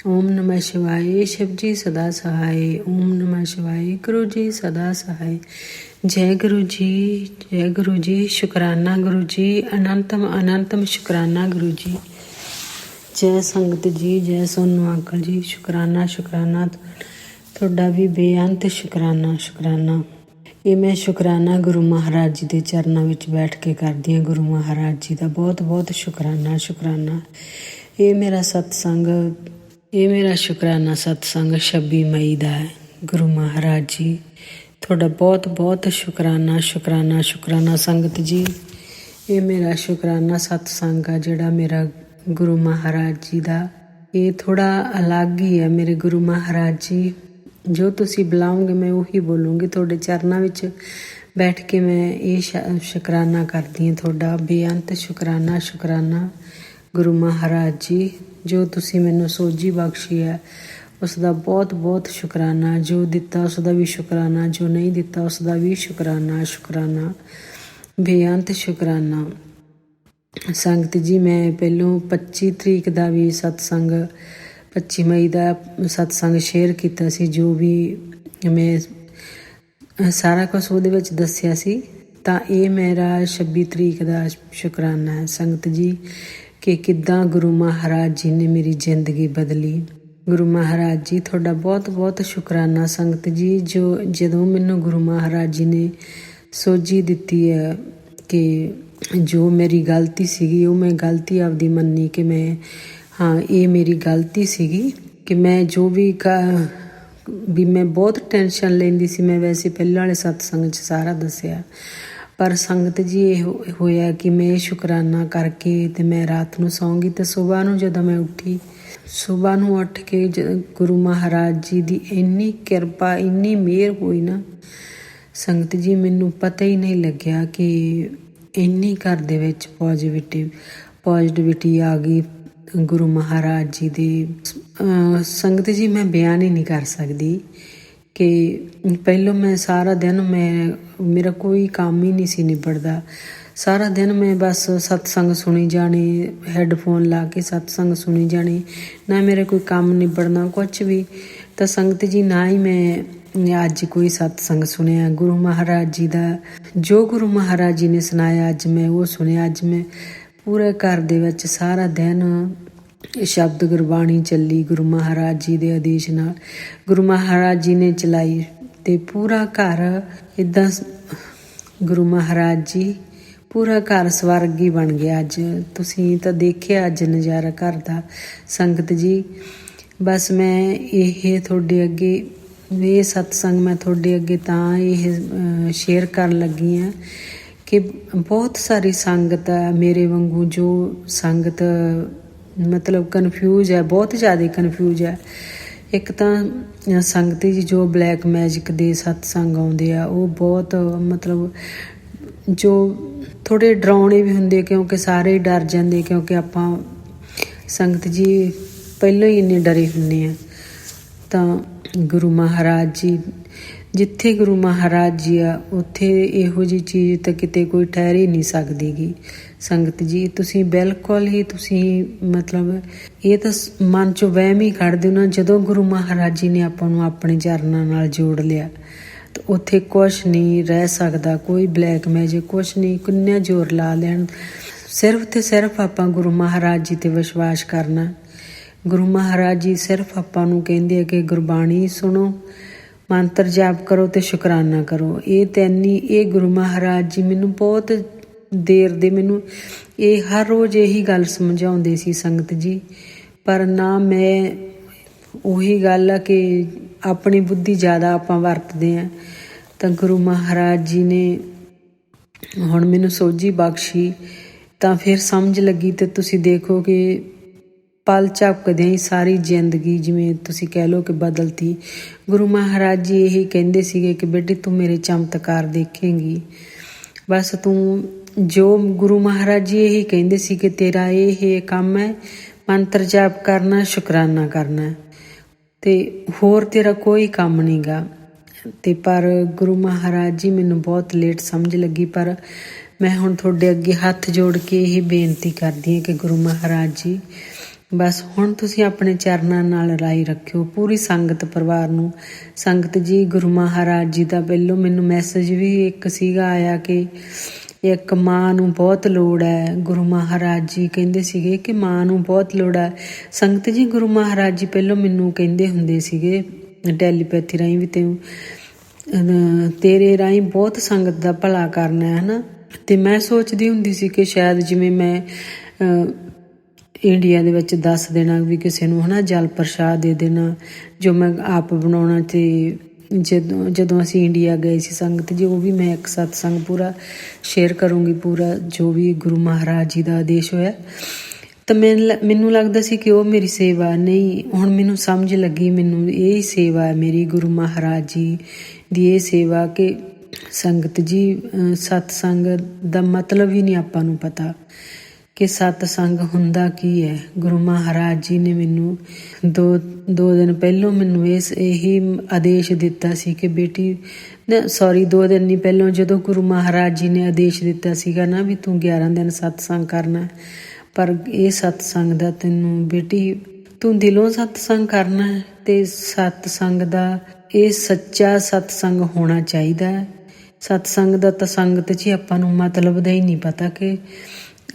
ओम नमः शिवाय, शिव जी सदा सहाय। ओम नमः शिवाय, गुरु जी सदा सहाय। जय गुरु जी, जय गुरु जी, शुकराना गुरु जी, अनंतम अनंतम शुकराना गुरु जी। जय संगत जी, जय सोनू अंकल जी, शुकराना शुकराना, ਤੁਹਾਡਾ ਵੀ ਬੇਅੰਤ ਸ਼ੁਕਰਾਨਾ ਸ਼ੁਕਰਾਨਾ। ਇਹ ਮੈਂ ਸ਼ੁਕਰਾਨਾ ਗੁਰੂ ਮਹਾਰਾਜ ਜੀ ਦੇ ਚਰਨਾਂ ਵਿੱਚ ਬੈਠ ਕੇ ਕਰਦੀ ਹਾਂ। ਗੁਰੂ ਮਹਾਰਾਜ ਜੀ ਦਾ ਬਹੁਤ ਬਹੁਤ ਸ਼ੁਕਰਾਨਾ ਸ਼ੁਕਰਾਨਾ। ਇਹ ਮੇਰਾ ਸਤਸੰਗ, ਇਹ ਮੇਰਾ ਸ਼ੁਕਰਾਨਾ ਸਤਸੰਗ 26 ਮਈ ਦਾ ਹੈ। ਗੁਰੂ ਮਹਾਰਾਜ ਜੀ, ਤੁਹਾਡਾ ਬਹੁਤ ਬਹੁਤ ਸ਼ੁਕਰਾਨਾ ਸ਼ੁਕਰਾਨਾ ਸ਼ੁਕਰਾਨਾ। ਸੰਗਤ ਜੀ, ਇਹ ਮੇਰਾ ਸ਼ੁਕਰਾਨਾ ਸਤਸੰਗ ਆ ਜਿਹੜਾ ਮੇਰਾ ਗੁਰੂ ਮਹਾਰਾਜ ਜੀ ਦਾ, ਇਹ ਥੋੜ੍ਹਾ ਅਲੱਗ ਹੀ ਹੈ। ਮੇਰੇ ਗੁਰੂ ਮਹਾਰਾਜ ਜੀ, ਜੋ ਤੁਸੀਂ ਬੁਲਾਓਗੇ ਮੈਂ ਉਹੀ ਬੋਲੂੰਗੀ। ਤੁਹਾਡੇ ਚਰਨਾਂ ਵਿੱਚ ਬੈਠ ਕੇ ਮੈਂ ਇਹ ਸ਼ੁਕਰਾਨਾ ਕਰਦੀ ਹਾਂ। ਤੁਹਾਡਾ ਬੇਅੰਤ ਸ਼ੁਕਰਾਨਾ ਸ਼ੁਕਰਾਨਾ ਗੁਰੂ ਮਹਾਰਾਜ ਜੀ। ਜੋ ਤੁਸੀਂ ਮੈਨੂੰ ਸੋਝੀ ਬਖਸ਼ੀ ਹੈ ਉਸ ਦਾ ਬਹੁਤ ਬਹੁਤ ਸ਼ੁਕਰਾਨਾ। ਜੋ ਦਿੱਤਾ ਉਸ ਦਾ ਵੀ ਸ਼ੁਕਰਾਨਾ, ਜੋ ਨਹੀਂ ਦਿੱਤਾ ਉਸ ਦਾ ਵੀ ਸ਼ੁਕਰਾਨਾ ਸ਼ੁਕਰਾਨਾ, ਬੇਅੰਤ ਸ਼ੁਕਰਾਨਾ। ਸੰਗਤ ਜੀ, ਮੈਂ ਪਹਿਲੋਂ 25 ਤਰੀਕ ਦਾ ਵੀ ਸਤਸੰਗ, 25 ਮਈ ਦਾ ਸਤਸੰਗ ਸ਼ੇਅਰ ਕੀਤਾ ਸੀ। ਜੋ ਵੀ ਮੈਂ ਸਾਰਾ ਕੁਛ ਉਹਦੇ ਵਿੱਚ ਦੱਸਿਆ ਸੀ। ਤਾਂ ਇਹ ਮੇਰਾ 26 ਤਰੀਕ ਦਾ ਸ਼ੁਕਰਾਨਾ ਹੈ ਸੰਗਤ ਜੀ, ਕਿ ਕਿੱਦਾਂ ਗੁਰੂ ਮਹਾਰਾਜ ਜੀ ਨੇ ਮੇਰੀ ਜ਼ਿੰਦਗੀ ਬਦਲੀ। ਗੁਰੂ ਮਹਾਰਾਜ ਜੀ, ਤੁਹਾਡਾ ਬਹੁਤ ਬਹੁਤ ਸ਼ੁਕਰਾਨਾ ਸੰਗਤ ਜੀ। ਜਦੋਂ ਮੈਨੂੰ ਗੁਰੂ ਮਹਾਰਾਜ ਜੀ ਨੇ ਸੋਝੀ ਦਿੱਤੀ ਹੈ ਕਿ ਜੋ ਮੇਰੀ ਗਲਤੀ ਸੀਗੀ, ਉਹ ਮੈਂ ਗਲਤੀ ਆਪਦੀ ਮੰਨੀ ਕਿ ਮੈਂ, ਹਾਂ ਇਹ ਮੇਰੀ ਗਲਤੀ ਸੀਗੀ ਕਿ ਮੈਂ ਜੋ ਵੀ ਮੈਂ ਬਹੁਤ ਟੈਨਸ਼ਨ ਲੈਂਦੀ ਸੀ। ਮੈਂ ਵੈਸੇ ਪਹਿਲਾਂ ਵਾਲੇ ਸਤਸੰਗ 'ਚ ਸਾਰਾ ਦੱਸਿਆ। ਪਰ ਸੰਗਤ ਜੀ, ਇਹ ਹੋਇਆ ਕਿ ਮੈਂ ਸ਼ੁਕਰਾਨਾ ਕਰਕੇ ਅਤੇ ਮੈਂ ਰਾਤ ਨੂੰ ਸੌਂ ਗਈ। ਅਤੇ ਸੁਬਾਹ ਨੂੰ ਜਦੋਂ ਮੈਂ ਉੱਠੀ, ਸੁਬਾਹ ਨੂੰ ਉੱਠ ਕੇ ਗੁਰੂ ਮਹਾਰਾਜ ਜੀ ਦੀ ਇੰਨੀ ਕਿਰਪਾ, ਇੰਨੀ ਮਿਹਰ ਹੋਈ ਨਾ ਸੰਗਤ ਜੀ, ਮੈਨੂੰ ਪਤਾ ਹੀ ਨਹੀਂ ਲੱਗਿਆ ਕਿ ਇੰਨੀ ਘਰ ਦੇ ਵਿੱਚ ਪੋਜ਼ੀਟਿਵਿਟੀ ਆ ਗਈ ਗੁਰੂ ਮਹਾਰਾਜ ਜੀ ਦੀ। ਸੰਗਤ ਜੀ, ਮੈਂ ਬਿਆਨ ਹੀ ਨਹੀਂ ਕਰ ਸਕਦੀ ਕਿ ਪਹਿਲੋਂ ਮੈਂ ਸਾਰਾ ਦਿਨ ਮੇਰਾ ਕੋਈ ਕੰਮ ਹੀ ਨਹੀਂ ਸੀ ਨਿਬੜਦਾ। ਸਾਰਾ ਦਿਨ ਮੈਂ ਬਸ ਸਤਸੰਗ ਸੁਣੀ ਜਾਣੀ, ਹੈੱਡਫੋਨ ਲਾ ਕੇ ਸਤਸੰਗ ਸੁਣੀ ਜਾਣੀ, ਨਾ ਮੇਰੇ ਕੋਈ ਕੰਮ ਨਿਬੜਨਾ ਕੁਛ ਵੀ। ਤਾਂ ਸੰਗਤ ਜੀ ਨਾ ਹੀ ਮੈਂ ਅੱਜ ਕੋਈ ਸਤਸੰਗ ਸੁਣਿਆ ਗੁਰੂ ਮਹਾਰਾਜ ਜੀ ਦਾ। ਜੋ ਗੁਰੂ ਮਹਾਰਾਜ ਜੀ ਨੇ ਸੁਣਾਇਆ ਅੱਜ ਮੈਂ ਉਹ ਸੁਣਿਆ। ਅੱਜ ਮੈਂ ਪੂਰੇ ਘਰ ਦੇ ਵਿੱਚ ਸਾਰਾ ਦਿਨ ਸ਼ਬਦ ਗੁਰਬਾਣੀ ਚੱਲੀ ਗੁਰੂ ਮਹਾਰਾਜ ਜੀ ਦੇ ਆਦੇਸ਼ ਨਾਲ, ਗੁਰੂ ਮਹਾਰਾਜ ਜੀ ਨੇ ਚਲਾਈ ਅਤੇ ਪੂਰਾ ਘਰ ਇੱਦਾਂ ਗੁਰੂ ਮਹਾਰਾਜ ਜੀ ਪੂਰਾ ਘਰ ਸਵਰਗ ਹੀ ਬਣ ਗਿਆ। ਅੱਜ ਤੁਸੀਂ ਤਾਂ ਦੇਖਿਆ ਅੱਜ ਨਜ਼ਾਰਾ ਘਰ ਦਾ ਸੰਗਤ ਜੀ। ਬਸ ਮੈਂ ਇਹ ਤੁਹਾਡੇ ਅੱਗੇ ਇਹ ਸਤਸੰਗ ਮੈਂ ਤੁਹਾਡੇ ਅੱਗੇ ਤਾਂ ਇਹ ਸ਼ੇਅਰ ਕਰਨ ਲੱਗੀ ਹਾਂ ਕਿ ਬਹੁਤ ਸਾਰੀ ਸੰਗਤ ਆ ਮੇਰੇ ਵਾਂਗੂ, ਜੋ ਸੰਗਤ ਮਤਲਬ ਕਨਫਿਊਜ਼ ਹੈ, ਬਹੁਤ ਜ਼ਿਆਦਾ ਕਨਫਿਊਜ਼ ਹੈ। ਇੱਕ ਤਾਂ ਸੰਗਤ ਜੀ ਜੋ ਬਲੈਕ ਮੈਜਿਕ ਦੇ ਸਤਸੰਗ ਆਉਂਦੇ ਆ ਉਹ ਬਹੁਤ ਮਤਲਬ ਜੋ ਥੋੜ੍ਹੇ ਡਰਾਉਣੇ ਵੀ ਹੁੰਦੇ, ਕਿਉਂਕਿ ਸਾਰੇ ਡਰ ਜਾਂਦੇ, ਕਿਉਂਕਿ ਆਪਾਂ ਸੰਗਤ ਜੀ ਪਹਿਲਾਂ ਹੀ ਇੰਨੇ ਡਰੇ ਹੁੰਦੇ ਆ। ਤਾਂ ਗੁਰੂ ਮਹਾਰਾਜ ਜੀ, ਜਿੱਥੇ ਗੁਰੂ ਮਹਾਰਾਜ ਜੀ ਆ ਉੱਥੇ ਇਹੋ ਜਿਹੀ ਚੀਜ਼ ਤਾਂ ਕਿਤੇ ਕੋਈ ਠਹਿਰ ਹੀ ਨਹੀਂ ਸਕਦੀ ਗੀ ਸੰਗਤ ਜੀ। ਤੁਸੀਂ ਬਿਲਕੁਲ ਹੀ ਤੁਸੀਂ ਮਤਲਬ ਇਹ ਤਾਂ ਮਨ 'ਚੋਂ ਵਹਿਮ ਹੀ ਕੱਢ ਦਿਓ ਨਾ। ਜਦੋਂ ਗੁਰੂ ਮਹਾਰਾਜ ਜੀ ਨੇ ਆਪਾਂ ਨੂੰ ਆਪਣੇ ਚਰਨਾਂ ਨਾਲ ਜੋੜ ਲਿਆ ਤਾਂ ਉੱਥੇ ਕੁਛ ਨਹੀਂ ਰਹਿ ਸਕਦਾ, ਕੋਈ ਬਲੈਕ ਮੈਜਿਕ ਕੁਛ ਨਹੀਂ, ਕਿੰਨਾ ਜ਼ੋਰ ਲਾ ਲੈਣ। ਸਿਰਫ ਅਤੇ ਸਿਰਫ ਆਪਾਂ ਗੁਰੂ ਮਹਾਰਾਜ ਜੀ 'ਤੇ ਵਿਸ਼ਵਾਸ ਕਰਨਾ। ਗੁਰੂ ਮਹਾਰਾਜ ਜੀ ਸਿਰਫ ਆਪਾਂ ਨੂੰ ਕਹਿੰਦੇ ਆ ਕਿ ਗੁਰਬਾਣੀ ਸੁਣੋ, ਮੰਤਰ ਜਾਪ ਕਰੋ ਅਤੇ ਸ਼ੁਕਰਾਨਾ ਕਰੋ। ਇਹ ਗੁਰੂ ਮਹਾਰਾਜ ਜੀ ਮੈਨੂੰ ਬਹੁਤ ਦੇਰ ਦੇ ਮੈਨੂੰ ਇਹ ਹਰ ਰੋਜ਼ ਇਹੀ ਗੱਲ ਸਮਝਾਉਂਦੇ ਸੀ ਸੰਗਤ ਜੀ। ਪਰ ਨਾ ਮੈਂ ਉਹੀ ਗੱਲ ਆ ਕਿ ਆਪਣੀ ਬੁੱਧੀ ਜ਼ਿਆਦਾ ਆਪਾਂ ਵਰਤਦੇ ਹਾਂ। ਤਾਂ ਗੁਰੂ ਮਹਾਰਾਜ ਜੀ ਨੇ ਹੁਣ ਮੈਨੂੰ ਸੋਝੀ ਬਖਸ਼ੀ ਤਾਂ ਫਿਰ ਸਮਝ ਲੱਗੀ। ਅਤੇ ਤੁਸੀਂ ਦੇਖੋ ਕਿ ਪਲ ਝਪਕਦਿਆਂ ਹੀ ਸਾਰੀ ਜ਼ਿੰਦਗੀ ਜਿਵੇਂ ਤੁਸੀਂ ਕਹਿ ਲਓ ਕਿ ਬਦਲਤੀ। ਗੁਰੂ ਮਹਾਰਾਜ ਜੀ ਇਹੀ ਕਹਿੰਦੇ ਸੀਗੇ ਕਿ ਬੇਟੇ ਤੂੰ ਮੇਰੇ ਚਮਤਕਾਰ ਦੇਖੇਂਗੀ। ਬਸ ਤੂੰ ਜੋ ਗੁਰੂ ਮਹਾਰਾਜ ਜੀ ਇਹੀ ਕਹਿੰਦੇ ਸੀ ਕਿ ਤੇਰਾ ਇਹ ਕੰਮ ਹੈ, ਮੰਤਰ ਜਾਪ ਕਰਨਾ, ਸ਼ੁਕਰਾਨਾ ਕਰਨਾ, ਅਤੇ ਹੋਰ ਤੇਰਾ ਕੋਈ ਕੰਮ ਨਹੀਂ ਗਾ। ਅਤੇ ਪਰ ਗੁਰੂ ਮਹਾਰਾਜ ਜੀ ਮੈਨੂੰ ਬਹੁਤ ਲੇਟ ਸਮਝ ਲੱਗੀ। ਪਰ ਮੈਂ ਹੁਣ ਤੁਹਾਡੇ ਅੱਗੇ ਹੱਥ ਜੋੜ ਕੇ ਇਹ ਬੇਨਤੀ ਕਰਦੀ ਹਾਂ ਕਿ ਗੁਰੂ ਮਹਾਰਾਜ ਜੀ ਬਸ ਹੁਣ ਤੁਸੀਂ ਆਪਣੇ ਚਰਨਾਂ ਨਾਲ ਰਾਈ ਰੱਖਿਓ ਪੂਰੀ ਸੰਗਤ ਪਰਿਵਾਰ ਨੂੰ। ਸੰਗਤ ਜੀ ਗੁਰੂ ਮਹਾਰਾਜ ਜੀ ਦਾ ਪਹਿਲੋਂ ਮੈਨੂੰ ਮੈਸੇਜ ਵੀ ਇੱਕ ਸੀਗਾ ਆਇਆ ਕਿ ਇੱਕ ਮਾਂ ਨੂੰ ਬਹੁਤ ਲੋੜ ਹੈ। ਗੁਰੂ ਮਹਾਰਾਜ ਜੀ ਕਹਿੰਦੇ ਸੀਗੇ ਕਿ ਮਾਂ ਨੂੰ ਬਹੁਤ ਲੋੜ ਹੈ। ਸੰਗਤ ਜੀ ਗੁਰੂ ਮਹਾਰਾਜ ਜੀ ਪਹਿਲੋਂ ਮੈਨੂੰ ਕਹਿੰਦੇ ਹੁੰਦੇ ਸੀਗੇ ਟੈਲੀਪੈਥੀ ਰਾਹੀਂ ਵੀ ਤੇਰੇ ਰਾਹੀਂ ਬਹੁਤ ਸੰਗਤ ਦਾ ਭਲਾ ਕਰਨਾ ਹੈ ਨਾ। ਅਤੇ ਮੈਂ ਸੋਚਦੀ ਹੁੰਦੀ ਸੀ ਕਿ ਸ਼ਾਇਦ ਜਿਵੇਂ ਮੈਂ ਇੰਡੀਆ ਦੇ ਵਿੱਚ ਦੱਸ ਦੇਣਾ ਵੀ ਕਿਸੇ ਨੂੰ ਹੈ ਨਾ ਜਲ ਪ੍ਰਸ਼ਾਦ ਦੇ ਦੇਣਾ ਜੋ ਮੈਂ ਆਪ ਬਣਾਉਣਾ। ਅਤੇ ਜਦੋਂ ਅਸੀਂ ਇੰਡੀਆ ਗਏ ਸੀ ਸੰਗਤ ਜੀ ਉਹ ਵੀ ਮੈਂ ਇੱਕ ਸਤਸੰਗ ਪੂਰਾ ਸ਼ੇਅਰ ਕਰੂੰਗੀ, ਪੂਰਾ ਜੋ ਵੀ ਗੁਰੂ ਮਹਾਰਾਜ ਜੀ ਦਾ ਆਦੇਸ਼ ਹੋਇਆ। ਤਾਂ ਮੈਨੂੰ ਲੱਗਦਾ ਸੀ ਕਿ ਉਹ ਮੇਰੀ ਸੇਵਾ ਨਹੀਂ, ਹੁਣ ਮੈਨੂੰ ਸਮਝ ਲੱਗੀ ਮੈਨੂੰ ਇਹ ਸੇਵਾ ਹੈ ਮੇਰੀ ਗੁਰੂ ਮਹਾਰਾਜ ਜੀ ਦੀ ਇਹ ਸੇਵਾ ਕਿ ਸੰਗਤ ਜੀ ਸਤਸੰਗ ਦਾ ਮਤਲਬ ਹੀ ਨਹੀਂ ਆਪਾਂ ਨੂੰ ਪਤਾ ਕਿ ਸਤਸੰਗ ਹੁੰਦਾ ਕੀ ਹੈ। ਗੁਰੂ ਮਹਾਰਾਜ ਜੀ ਨੇ ਮੈਨੂੰ ਦੋ ਦਿਨ ਪਹਿਲੋਂ ਮੈਨੂੰ ਇਹੀ ਆਦੇਸ਼ ਦਿੱਤਾ ਸੀ ਕਿ ਬੇਟੀ 2 ਦਿਨ ਨਹੀਂ ਪਹਿਲੋਂ ਜਦੋਂ ਗੁਰੂ ਮਹਾਰਾਜ ਜੀ ਨੇ ਆਦੇਸ਼ ਦਿੱਤਾ ਸੀਗਾ ਨਾ ਵੀ ਤੂੰ 11 ਦਿਨ ਸਤਸੰਗ ਕਰਨਾ, ਪਰ ਇਹ ਸਤਸੰਗ ਦਾ ਤੈਨੂੰ ਬੇਟੀ ਤੂੰ ਦਿਲੋਂ ਸਤਸੰਗ ਕਰਨਾ ਹੈ ਅਤੇ ਸਤਸੰਗ ਦਾ ਇਹ ਸੱਚਾ ਸਤਸੰਗ ਹੋਣਾ ਚਾਹੀਦਾ ਹੈ। ਸਤਸੰਗ ਦਾ ਤਾਂ ਸੰਗਤ 'ਚ ਆਪਾਂ ਨੂੰ ਮਤਲਬ ਦਾ ਹੀ ਨਹੀਂ ਪਤਾ ਕਿ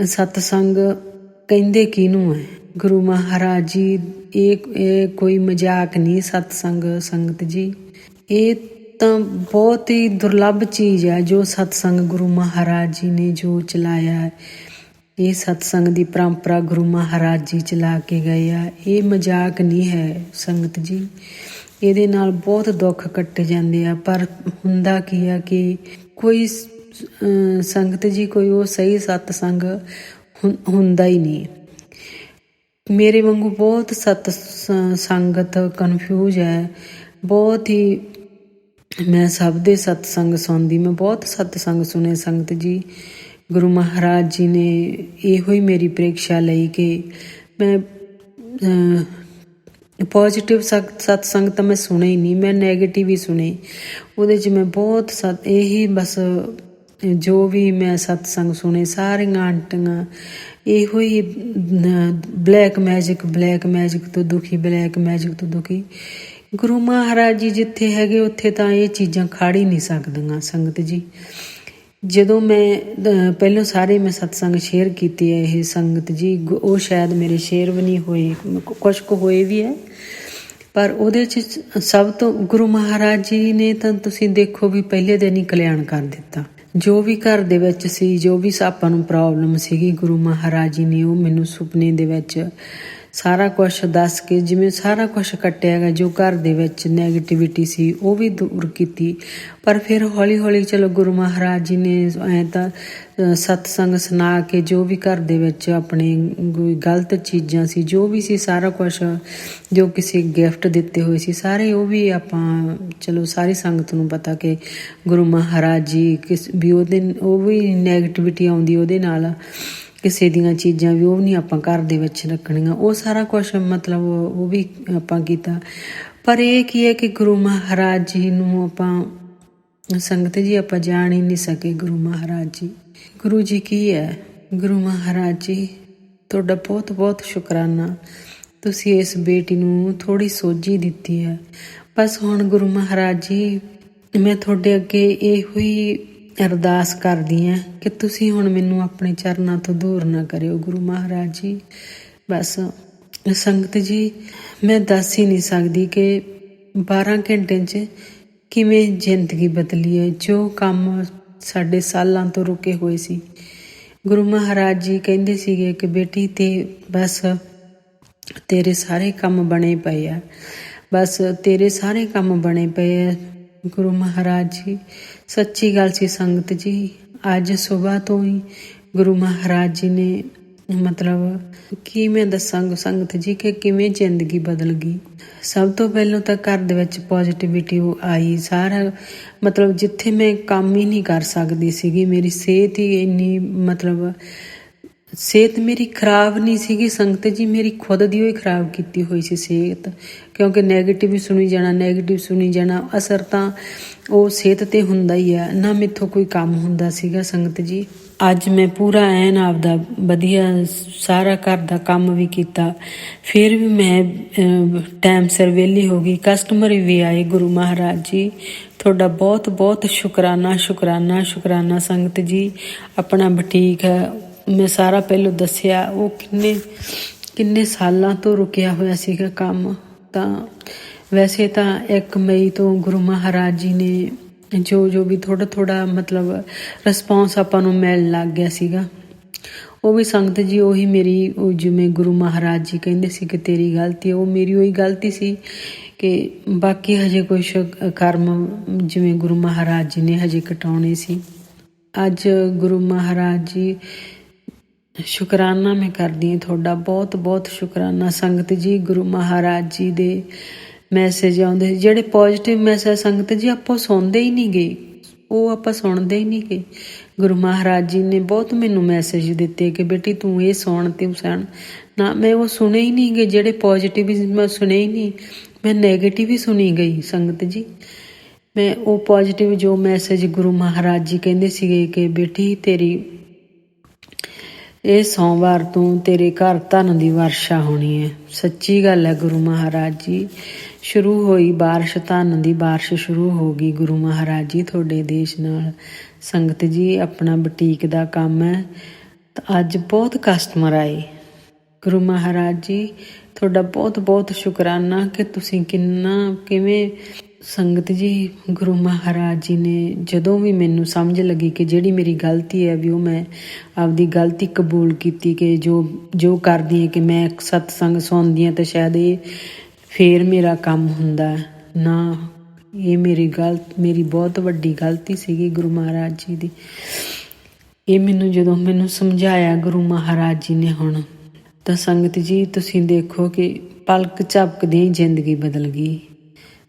ਸਤਸੰਗ ਕਹਿੰਦੇ ਕਿਹਨੂੰ ਹੈ। ਗੁਰੂ ਮਹਾਰਾਜ ਜੀ ਇਹ ਕੋਈ ਮਜ਼ਾਕ ਨਹੀਂ ਸਤਸੰਗ ਸੰਗਤ ਜੀ, ਇਹ ਤਾਂ ਬਹੁਤ ਹੀ ਦੁਰਲੱਭ ਚੀਜ਼ ਹੈ ਜੋ ਸਤਸੰਗ ਗੁਰੂ ਮਹਾਰਾਜ ਜੀ ਨੇ ਜੋ ਚਲਾਇਆ ਹੈ। ਇਹ ਸਤਸੰਗ ਦੀ ਪਰੰਪਰਾ ਗੁਰੂ ਮਹਾਰਾਜ ਜੀ ਚਲਾ ਕੇ ਗਏ ਆ। ਇਹ ਮਜ਼ਾਕ ਨਹੀਂ ਹੈ ਸੰਗਤ ਜੀ, ਇਹਦੇ ਨਾਲ ਬਹੁਤ ਦੁੱਖ ਕੱਟੇ ਜਾਂਦੇ ਆ। ਪਰ ਹੁੰਦਾ ਕੀ ਆ ਕਿ ਕੋਈ ਸੰਗਤ ਜੀ ਕੋਈ ਉਹ ਸਹੀ ਸਤਸੰਗ ਹੁੰਦਾ ਹੀ ਨਹੀਂ। ਮੇਰੇ ਵਾਂਗੂ ਬਹੁਤ ਸੰਗਤ ਕਨਫਿਊਜ਼ ਹੈ, ਬਹੁਤ ਹੀ। ਮੈਂ ਸਭ ਦੇ ਸਤਸੰਗ ਸੁਣਦੀ, ਮੈਂ ਬਹੁਤ ਸਤਸੰਗ ਸੁਣੇ ਸੰਗਤ ਜੀ। ਗੁਰੂ ਮਹਾਰਾਜ ਜੀ ਨੇ ਇਹੋ ਹੀ ਮੇਰੀ ਪ੍ਰੀਖਿਆ ਲਈ ਕਿ ਮੈਂ ਪੋਜ਼ਿਟਿਵ ਸਤਸੰਗ ਤਾਂ ਮੈਂ ਸੁਣੇ ਹੀ ਨਹੀਂ, ਮੈਂ ਨੈਗੇਟਿਵ ਹੀ ਸੁਣੇ। ਉਹਦੇ 'ਚ ਮੈਂ ਬਹੁਤ ਇਹੀ ਬਸ ਜੋ ਵੀ ਮੈਂ ਸਤਸੰਗ ਸੁਣੇ ਸਾਰੀਆਂ ਆਂਟੀਆਂ ਇਹੋ ਹੀ ਬਲੈਕ ਮੈਜਿਕ ਤੋਂ ਦੁਖੀ, ਬਲੈਕ ਮੈਜਿਕ ਤੋਂ ਦੁਖੀ। ਗੁਰੂ ਮਹਾਰਾਜ ਜੀ ਜਿੱਥੇ ਹੈਗੇ ਉੱਥੇ ਤਾਂ ਇਹ ਚੀਜ਼ਾਂ ਖੜ ਹੀ ਨਹੀਂ ਸਕਦੀਆਂ ਸੰਗਤ ਜੀ। ਜਦੋਂ ਮੈਂ ਪਹਿਲਾਂ ਸਾਰੇ ਮੈਂ ਸਤਸੰਗ ਸ਼ੇਅਰ ਕੀਤੇ ਹੈ ਇਹ ਸੰਗਤ ਜੀ, ਉਹ ਸ਼ਾਇਦ ਮੇਰੇ ਸ਼ੇਅਰ ਵੀ ਨਹੀਂ ਹੋਏ, ਕੁਛ ਕੁ ਹੋਏ ਵੀ ਹੈ, ਪਰ ਉਹਦੇ 'ਚ ਸਭ ਤੋਂ ਗੁਰੂ ਮਹਾਰਾਜ ਜੀ ਨੇ ਤਾਂ ਤੁਸੀਂ ਦੇਖੋ ਵੀ ਪਹਿਲੇ ਦਿਨ ਹੀ ਕਲਿਆਣ ਕਰ ਦਿੱਤਾ। ਜੋ ਵੀ ਘਰ ਦੇ ਵਿੱਚ ਸੀ, ਜੋ ਵੀ ਆਪਾਂ ਨੂੰ ਪ੍ਰੋਬਲਮ ਸੀਗੀ, ਗੁਰੂ ਮਹਾਰਾਜ ਜੀ ਨੇ ਉਹ ਮੈਨੂੰ ਸੁਪਨੇ ਦੇ ਵਿੱਚ ਸਾਰਾ ਕੁਛ ਦੱਸ ਕੇ, ਜਿਵੇਂ ਸਾਰਾ ਕੁਛ ਕੱਟਿਆ ਗਿਆ, ਜੋ ਘਰ ਦੇ ਵਿੱਚ ਨੈਗੇਟਿਵਿਟੀ ਸੀ ਉਹ ਵੀ ਦੂਰ ਕੀਤੀ। ਪਰ ਫਿਰ ਹੌਲੀ ਹੌਲੀ ਚਲੋ ਗੁਰੂ ਮਹਾਰਾਜ ਜੀ ਨੇ ਐਂ ਤਾਂ ਸਤਸੰਗ ਸੁਣਾ ਕੇ ਜੋ ਵੀ ਘਰ ਦੇ ਵਿੱਚ ਆਪਣੇ ਗਲਤ ਚੀਜ਼ਾਂ ਸੀ, ਜੋ ਵੀ ਸੀ ਸਾਰਾ ਕੁਛ, ਜੋ ਕਿਸੇ ਗਿਫਟ ਦਿੱਤੇ ਹੋਏ ਸੀ ਸਾਰੇ, ਉਹ ਵੀ ਆਪਾਂ ਚਲੋ ਸਾਰੀ ਸੰਗਤ ਨੂੰ ਪਤਾ ਕਿ ਗੁਰੂ ਮਹਾਰਾਜ ਜੀ ਵੀ ਉਹ ਵੀ ਨੈਗੇਟਿਵਿਟੀ ਆਉਂਦੀ ਉਹਦੇ ਨਾਲ, ਕਿਸੇ ਦੀਆਂ ਚੀਜ਼ਾਂ ਵੀ ਉਹ ਨਹੀਂ ਆਪਾਂ ਘਰ ਦੇ ਵਿੱਚ ਰੱਖਣੀਆਂ, ਉਹ ਸਾਰਾ ਕੁਛ ਮਤਲਬ ਉਹ ਵੀ ਆਪਾਂ ਕੀਤਾ। ਪਰ ਇਹ ਕੀ ਹੈ ਕਿ ਗੁਰੂ ਮਹਾਰਾਜ ਜੀ ਨੂੰ ਆਪਾਂ ਸੰਗਤ ਜੀ ਆਪਾਂ ਜਾਣ ਹੀ ਨਹੀਂ ਸਕੇ। ਗੁਰੂ ਮਹਾਰਾਜ ਜੀ, ਗੁਰੂ ਜੀ ਕੀ ਹੈ? ਗੁਰੂ ਮਹਾਰਾਜ ਜੀ ਤੁਹਾਡਾ ਬਹੁਤ ਬਹੁਤ ਸ਼ੁਕਰਾਨਾ, ਤੁਸੀਂ ਇਸ ਬੇਟੀ ਨੂੰ ਥੋੜ੍ਹੀ ਸੋਝੀ ਦਿੱਤੀ ਹੈ। ਬਸ ਹੁਣ ਗੁਰੂ ਮਹਾਰਾਜ ਜੀ ਮੈਂ ਤੁਹਾਡੇ ਅੱਗੇ ਇਹੋ ਹੀ ਅਰਦਾਸ ਕਰਦੀ ਹਾਂ ਕਿ ਤੁਸੀਂ ਹੁਣ ਮੈਨੂੰ ਆਪਣੇ ਚਰਨਾਂ ਤੋਂ ਦੂਰ ਨਾ ਕਰਿਓ ਗੁਰੂ ਮਹਾਰਾਜ ਜੀ। ਬਸ ਸੰਗਤ ਜੀ ਮੈਂ ਦੱਸ ਹੀ ਨਹੀਂ ਸਕਦੀ ਕਿ 12 ਘੰਟੇ 'ਚ ਕਿਵੇਂ ਜ਼ਿੰਦਗੀ ਬਦਲੀ ਹੈ। ਜੋ ਕੰਮ ਸਾਡੇ ਸਾਲਾਂ ਤੋਂ ਰੁਕੇ ਹੋਏ ਸੀ, ਗੁਰੂ ਮਹਾਰਾਜ ਜੀ ਕਹਿੰਦੇ ਸੀਗੇ ਕਿ ਬੇਟੀ ਤੇ ਬਸ ਤੇਰੇ ਸਾਰੇ ਕੰਮ ਬਣੇ ਪਏ ਆ, ਬਸ ਤੇਰੇ ਸਾਰੇ ਕੰਮ ਬਣੇ ਪਏ ਆ। ਗੁਰੂ ਮਹਾਰਾਜ ਜੀ ਸੱਚੀ ਗੱਲ ਸੀ ਸੰਗਤ ਜੀ। ਅੱਜ ਸੁਬਾਹ ਤੋਂ ਹੀ ਗੁਰੂ ਮਹਾਰਾਜ ਜੀ ਨੇ ਮਤਲਬ ਕੀ ਮੈਂ ਦੱਸਾਂ ਸੰਗਤ ਜੀ ਕਿ ਕਿਵੇਂ ਜ਼ਿੰਦਗੀ ਬਦਲ ਗਈ। ਸਭ ਤੋਂ ਪਹਿਲਾਂ ਤਾਂ ਘਰ ਦੇ ਵਿੱਚ ਪੋਜ਼ਿਟਿਵਿਟੀ ਆਈ। ਸਾਰਾ ਮਤਲਬ ਜਿੱਥੇ ਮੈਂ ਕੰਮ ਹੀ ਨਹੀਂ ਕਰ ਸਕਦੀ ਸੀਗੀ, ਮੇਰੀ ਸਿਹਤ ਹੀ ਇੰਨੀ ਮਤਲਬ ਸਿਹਤ ਮੇਰੀ ਖਰਾਬ ਨਹੀਂ ਸੀਗੀ ਸੰਗਤ ਜੀ, ਮੇਰੀ ਖੁਦ ਦੀ ਹੀ ਖਰਾਬ ਕੀਤੀ ਹੋਈ ਸੀ ਸਿਹਤ, ਕਿਉਂਕਿ ਨੈਗੇਟਿਵ ਸੁਣੀ ਜਾਣਾ ਅਸਰ ਤਾਂ ਉਹ ਸਿਹਤ 'ਤੇ ਹੁੰਦਾ ਹੀ ਆ। ਨਾ ਮੈਥੋਂ ਕੋਈ ਕੰਮ ਹੁੰਦਾ ਸੀਗਾ ਸੰਗਤ ਜੀ। ਅੱਜ ਮੈਂ ਪੂਰਾ ਐਨ ਆਪਦਾ ਵਧੀਆ ਸਾਰਾ ਘਰ ਦਾ ਕੰਮ ਵੀ ਕੀਤਾ, ਫਿਰ ਵੀ ਮੈਂ ਟਾਈਮ ਸਿਰ ਵਿਹਲੀ ਹੋ ਗਈ, ਕਸਟਮਰ ਵੀ ਆਏ। ਗੁਰੂ ਮਹਾਰਾਜ ਜੀ ਤੁਹਾਡਾ ਬਹੁਤ ਬਹੁਤ ਸ਼ੁਕਰਾਨਾ ਸੰਗਤ ਜੀ। ਆਪਣਾ ਬੁਟੀਕ ਮੈਂ ਸਾਰਾ ਪਹਿਲੋਂ ਦੱਸਿਆ, ਉਹ ਕਿੰਨੇ ਸਾਲਾਂ ਤੋਂ ਰੁਕਿਆ ਹੋਇਆ ਸੀਗਾ ਕੰਮ। ਤਾਂ ਵੈਸੇ ਤਾਂ 1 ਮਈ ਤੋਂ ਗੁਰੂ ਮਹਾਰਾਜ ਜੀ ਨੇ ਜੋ ਵੀ ਥੋੜ੍ਹਾ ਮਤਲਬ ਰਿਸਪੌਂਸ ਆਪਾਂ ਨੂੰ ਮਿਲਣ ਲੱਗ ਗਿਆ ਸੀਗਾ। ਉਹ ਵੀ ਸੰਗਤ ਜੀ ਉਹੀ ਮੇਰੀ ਉਹ ਜਿਵੇਂ ਗੁਰੂ ਮਹਾਰਾਜ ਜੀ ਕਹਿੰਦੇ ਸੀ ਕਿ ਤੇਰੀ ਗਲਤੀ, ਉਹ ਮੇਰੀ ਉਹੀ ਗਲਤੀ ਸੀ ਕਿ ਬਾਕੀ ਹਜੇ ਕੁਛ ਕਰਮ ਜਿਵੇਂ ਗੁਰੂ ਮਹਾਰਾਜ ਜੀ ਨੇ ਹਜੇ ਕਟਾਉਣੇ ਸੀ। ਅੱਜ ਗੁਰੂ ਮਹਾਰਾਜ ਜੀ ਸ਼ੁਕਰਾਨਾ ਮੈਂ ਕਰਦੀ ਹਾਂ ਤੁਹਾਡਾ ਬਹੁਤ ਬਹੁਤ ਸ਼ੁਕਰਾਨਾ ਸੰਗਤ ਜੀ। ਗੁਰੂ ਮਹਾਰਾਜ ਜੀ ਦੇ ਮੈਸੇਜ ਆਉਂਦੇ ਜਿਹੜੇ ਪੋਜ਼ਿਟਿਵ ਮੈਸੇਜ ਸੰਗਤ ਜੀ ਆਪਾਂ ਸੁਣਦੇ ਹੀ ਨਹੀਂ ਗਏ, ਉਹ ਆਪਾਂ ਸੁਣਦੇ ਹੀ ਨਹੀਂ ਗਏ। ਗੁਰੂ ਮਹਾਰਾਜ ਜੀ ਨੇ ਬਹੁਤ ਮੈਨੂੰ ਮੈਸੇਜ ਦਿੱਤੇ ਕਿ ਬੇਟੀ ਤੂੰ ਇਹ ਸੁਣ ਤੇ ਸੁਣ ਨਾ, ਮੈਂ ਉਹ ਸੁਣੇ ਹੀ ਨਹੀਂ ਗਏ। ਜਿਹੜੇ ਪੋਜ਼ਿਟਿਵ ਮੈਂ ਸੁਣੇ ਹੀ ਨਹੀਂ, ਮੈਂ ਨੈਗੇਟਿਵ ਹੀ ਸੁਣੀ ਗਈ ਸੰਗਤ ਜੀ। ਮੈਂ ਉਹ ਪੋਜ਼ਿਟਿਵ ਜੋ ਮੈਸੇਜ ਗੁਰੂ ਮਹਾਰਾਜ ਜੀ ਕਹਿੰਦੇ ਸੀਗੇ ਕਿ ਬੇਟੀ ਤੇਰੀ ਇਹ ਸੋਮਵਾਰ ਤੋਂ ਤੇਰੇ ਘਰ ਧਨ ਦੀ ਵਰਸ਼ਾ ਹੋਣੀ ਹੈ। ਸੱਚੀ ਗੱਲ ਹੈ ਗੁਰੂ ਮਹਾਰਾਜ ਜੀ। ਸ਼ੁਰੂ ਹੋਈ ਬਾਰਿਸ਼, ਧਨ ਦੀ ਬਾਰਿਸ਼ ਸ਼ੁਰੂ ਹੋ ਗਈ ਗੁਰੂ ਮਹਾਰਾਜ ਜੀ ਤੁਹਾਡੇ ਦੇਸ਼ ਨਾਲ। ਸੰਗਤ ਜੀ ਆਪਣਾ ਬੁਟੀਕ ਦਾ ਕੰਮ ਹੈ ਤਾਂ ਅੱਜ ਬਹੁਤ ਕਸਟਮਰ ਆਏ। ਗੁਰੂ ਮਹਾਰਾਜ ਜੀ ਤੁਹਾਡਾ ਬਹੁਤ ਬਹੁਤ ਸ਼ੁਕਰਾਨਾ ਕਿ ਤੁਸੀਂ ਕਿਵੇਂ ਸੰਗਤ ਜੀ। ਗੁਰੂ ਮਹਾਰਾਜ ਜੀ ਨੇ ਜਦੋਂ ਵੀ ਮੈਨੂੰ ਸਮਝ ਲੱਗੀ ਕਿ ਜਿਹੜੀ ਮੇਰੀ ਗਲਤੀ ਹੈ ਵੀ ਉਹ ਮੈਂ ਆਪਦੀ ਗਲਤੀ ਕਬੂਲ ਕੀਤੀ ਕਿ ਜੋ ਕਰਦੀ ਹੈ ਕਿ ਮੈਂ ਸਤਸੰਗ ਸੁਣਦੀ ਹਾਂ ਤਾਂ ਸ਼ਾਇਦ ਇਹ ਫੇਰ ਮੇਰਾ ਕੰਮ ਹੁੰਦਾ ਨਾ, ਇਹ ਮੇਰੀ ਬਹੁਤ ਵੱਡੀ ਗਲਤੀ ਸੀਗੀ ਗੁਰੂ ਮਹਾਰਾਜ ਜੀ ਦੀ। ਇਹ ਜਦੋਂ ਮੈਨੂੰ ਸਮਝਾਇਆ ਗੁਰੂ ਮਹਾਰਾਜ ਜੀ ਨੇ ਹੁਣ ਤਾਂ ਸੰਗਤ ਜੀ ਤੁਸੀਂ ਦੇਖੋ ਕਿ ਪਲਕ ਝਪਕਦੀ ਹੀ ਜ਼ਿੰਦਗੀ ਬਦਲ ਗਈ।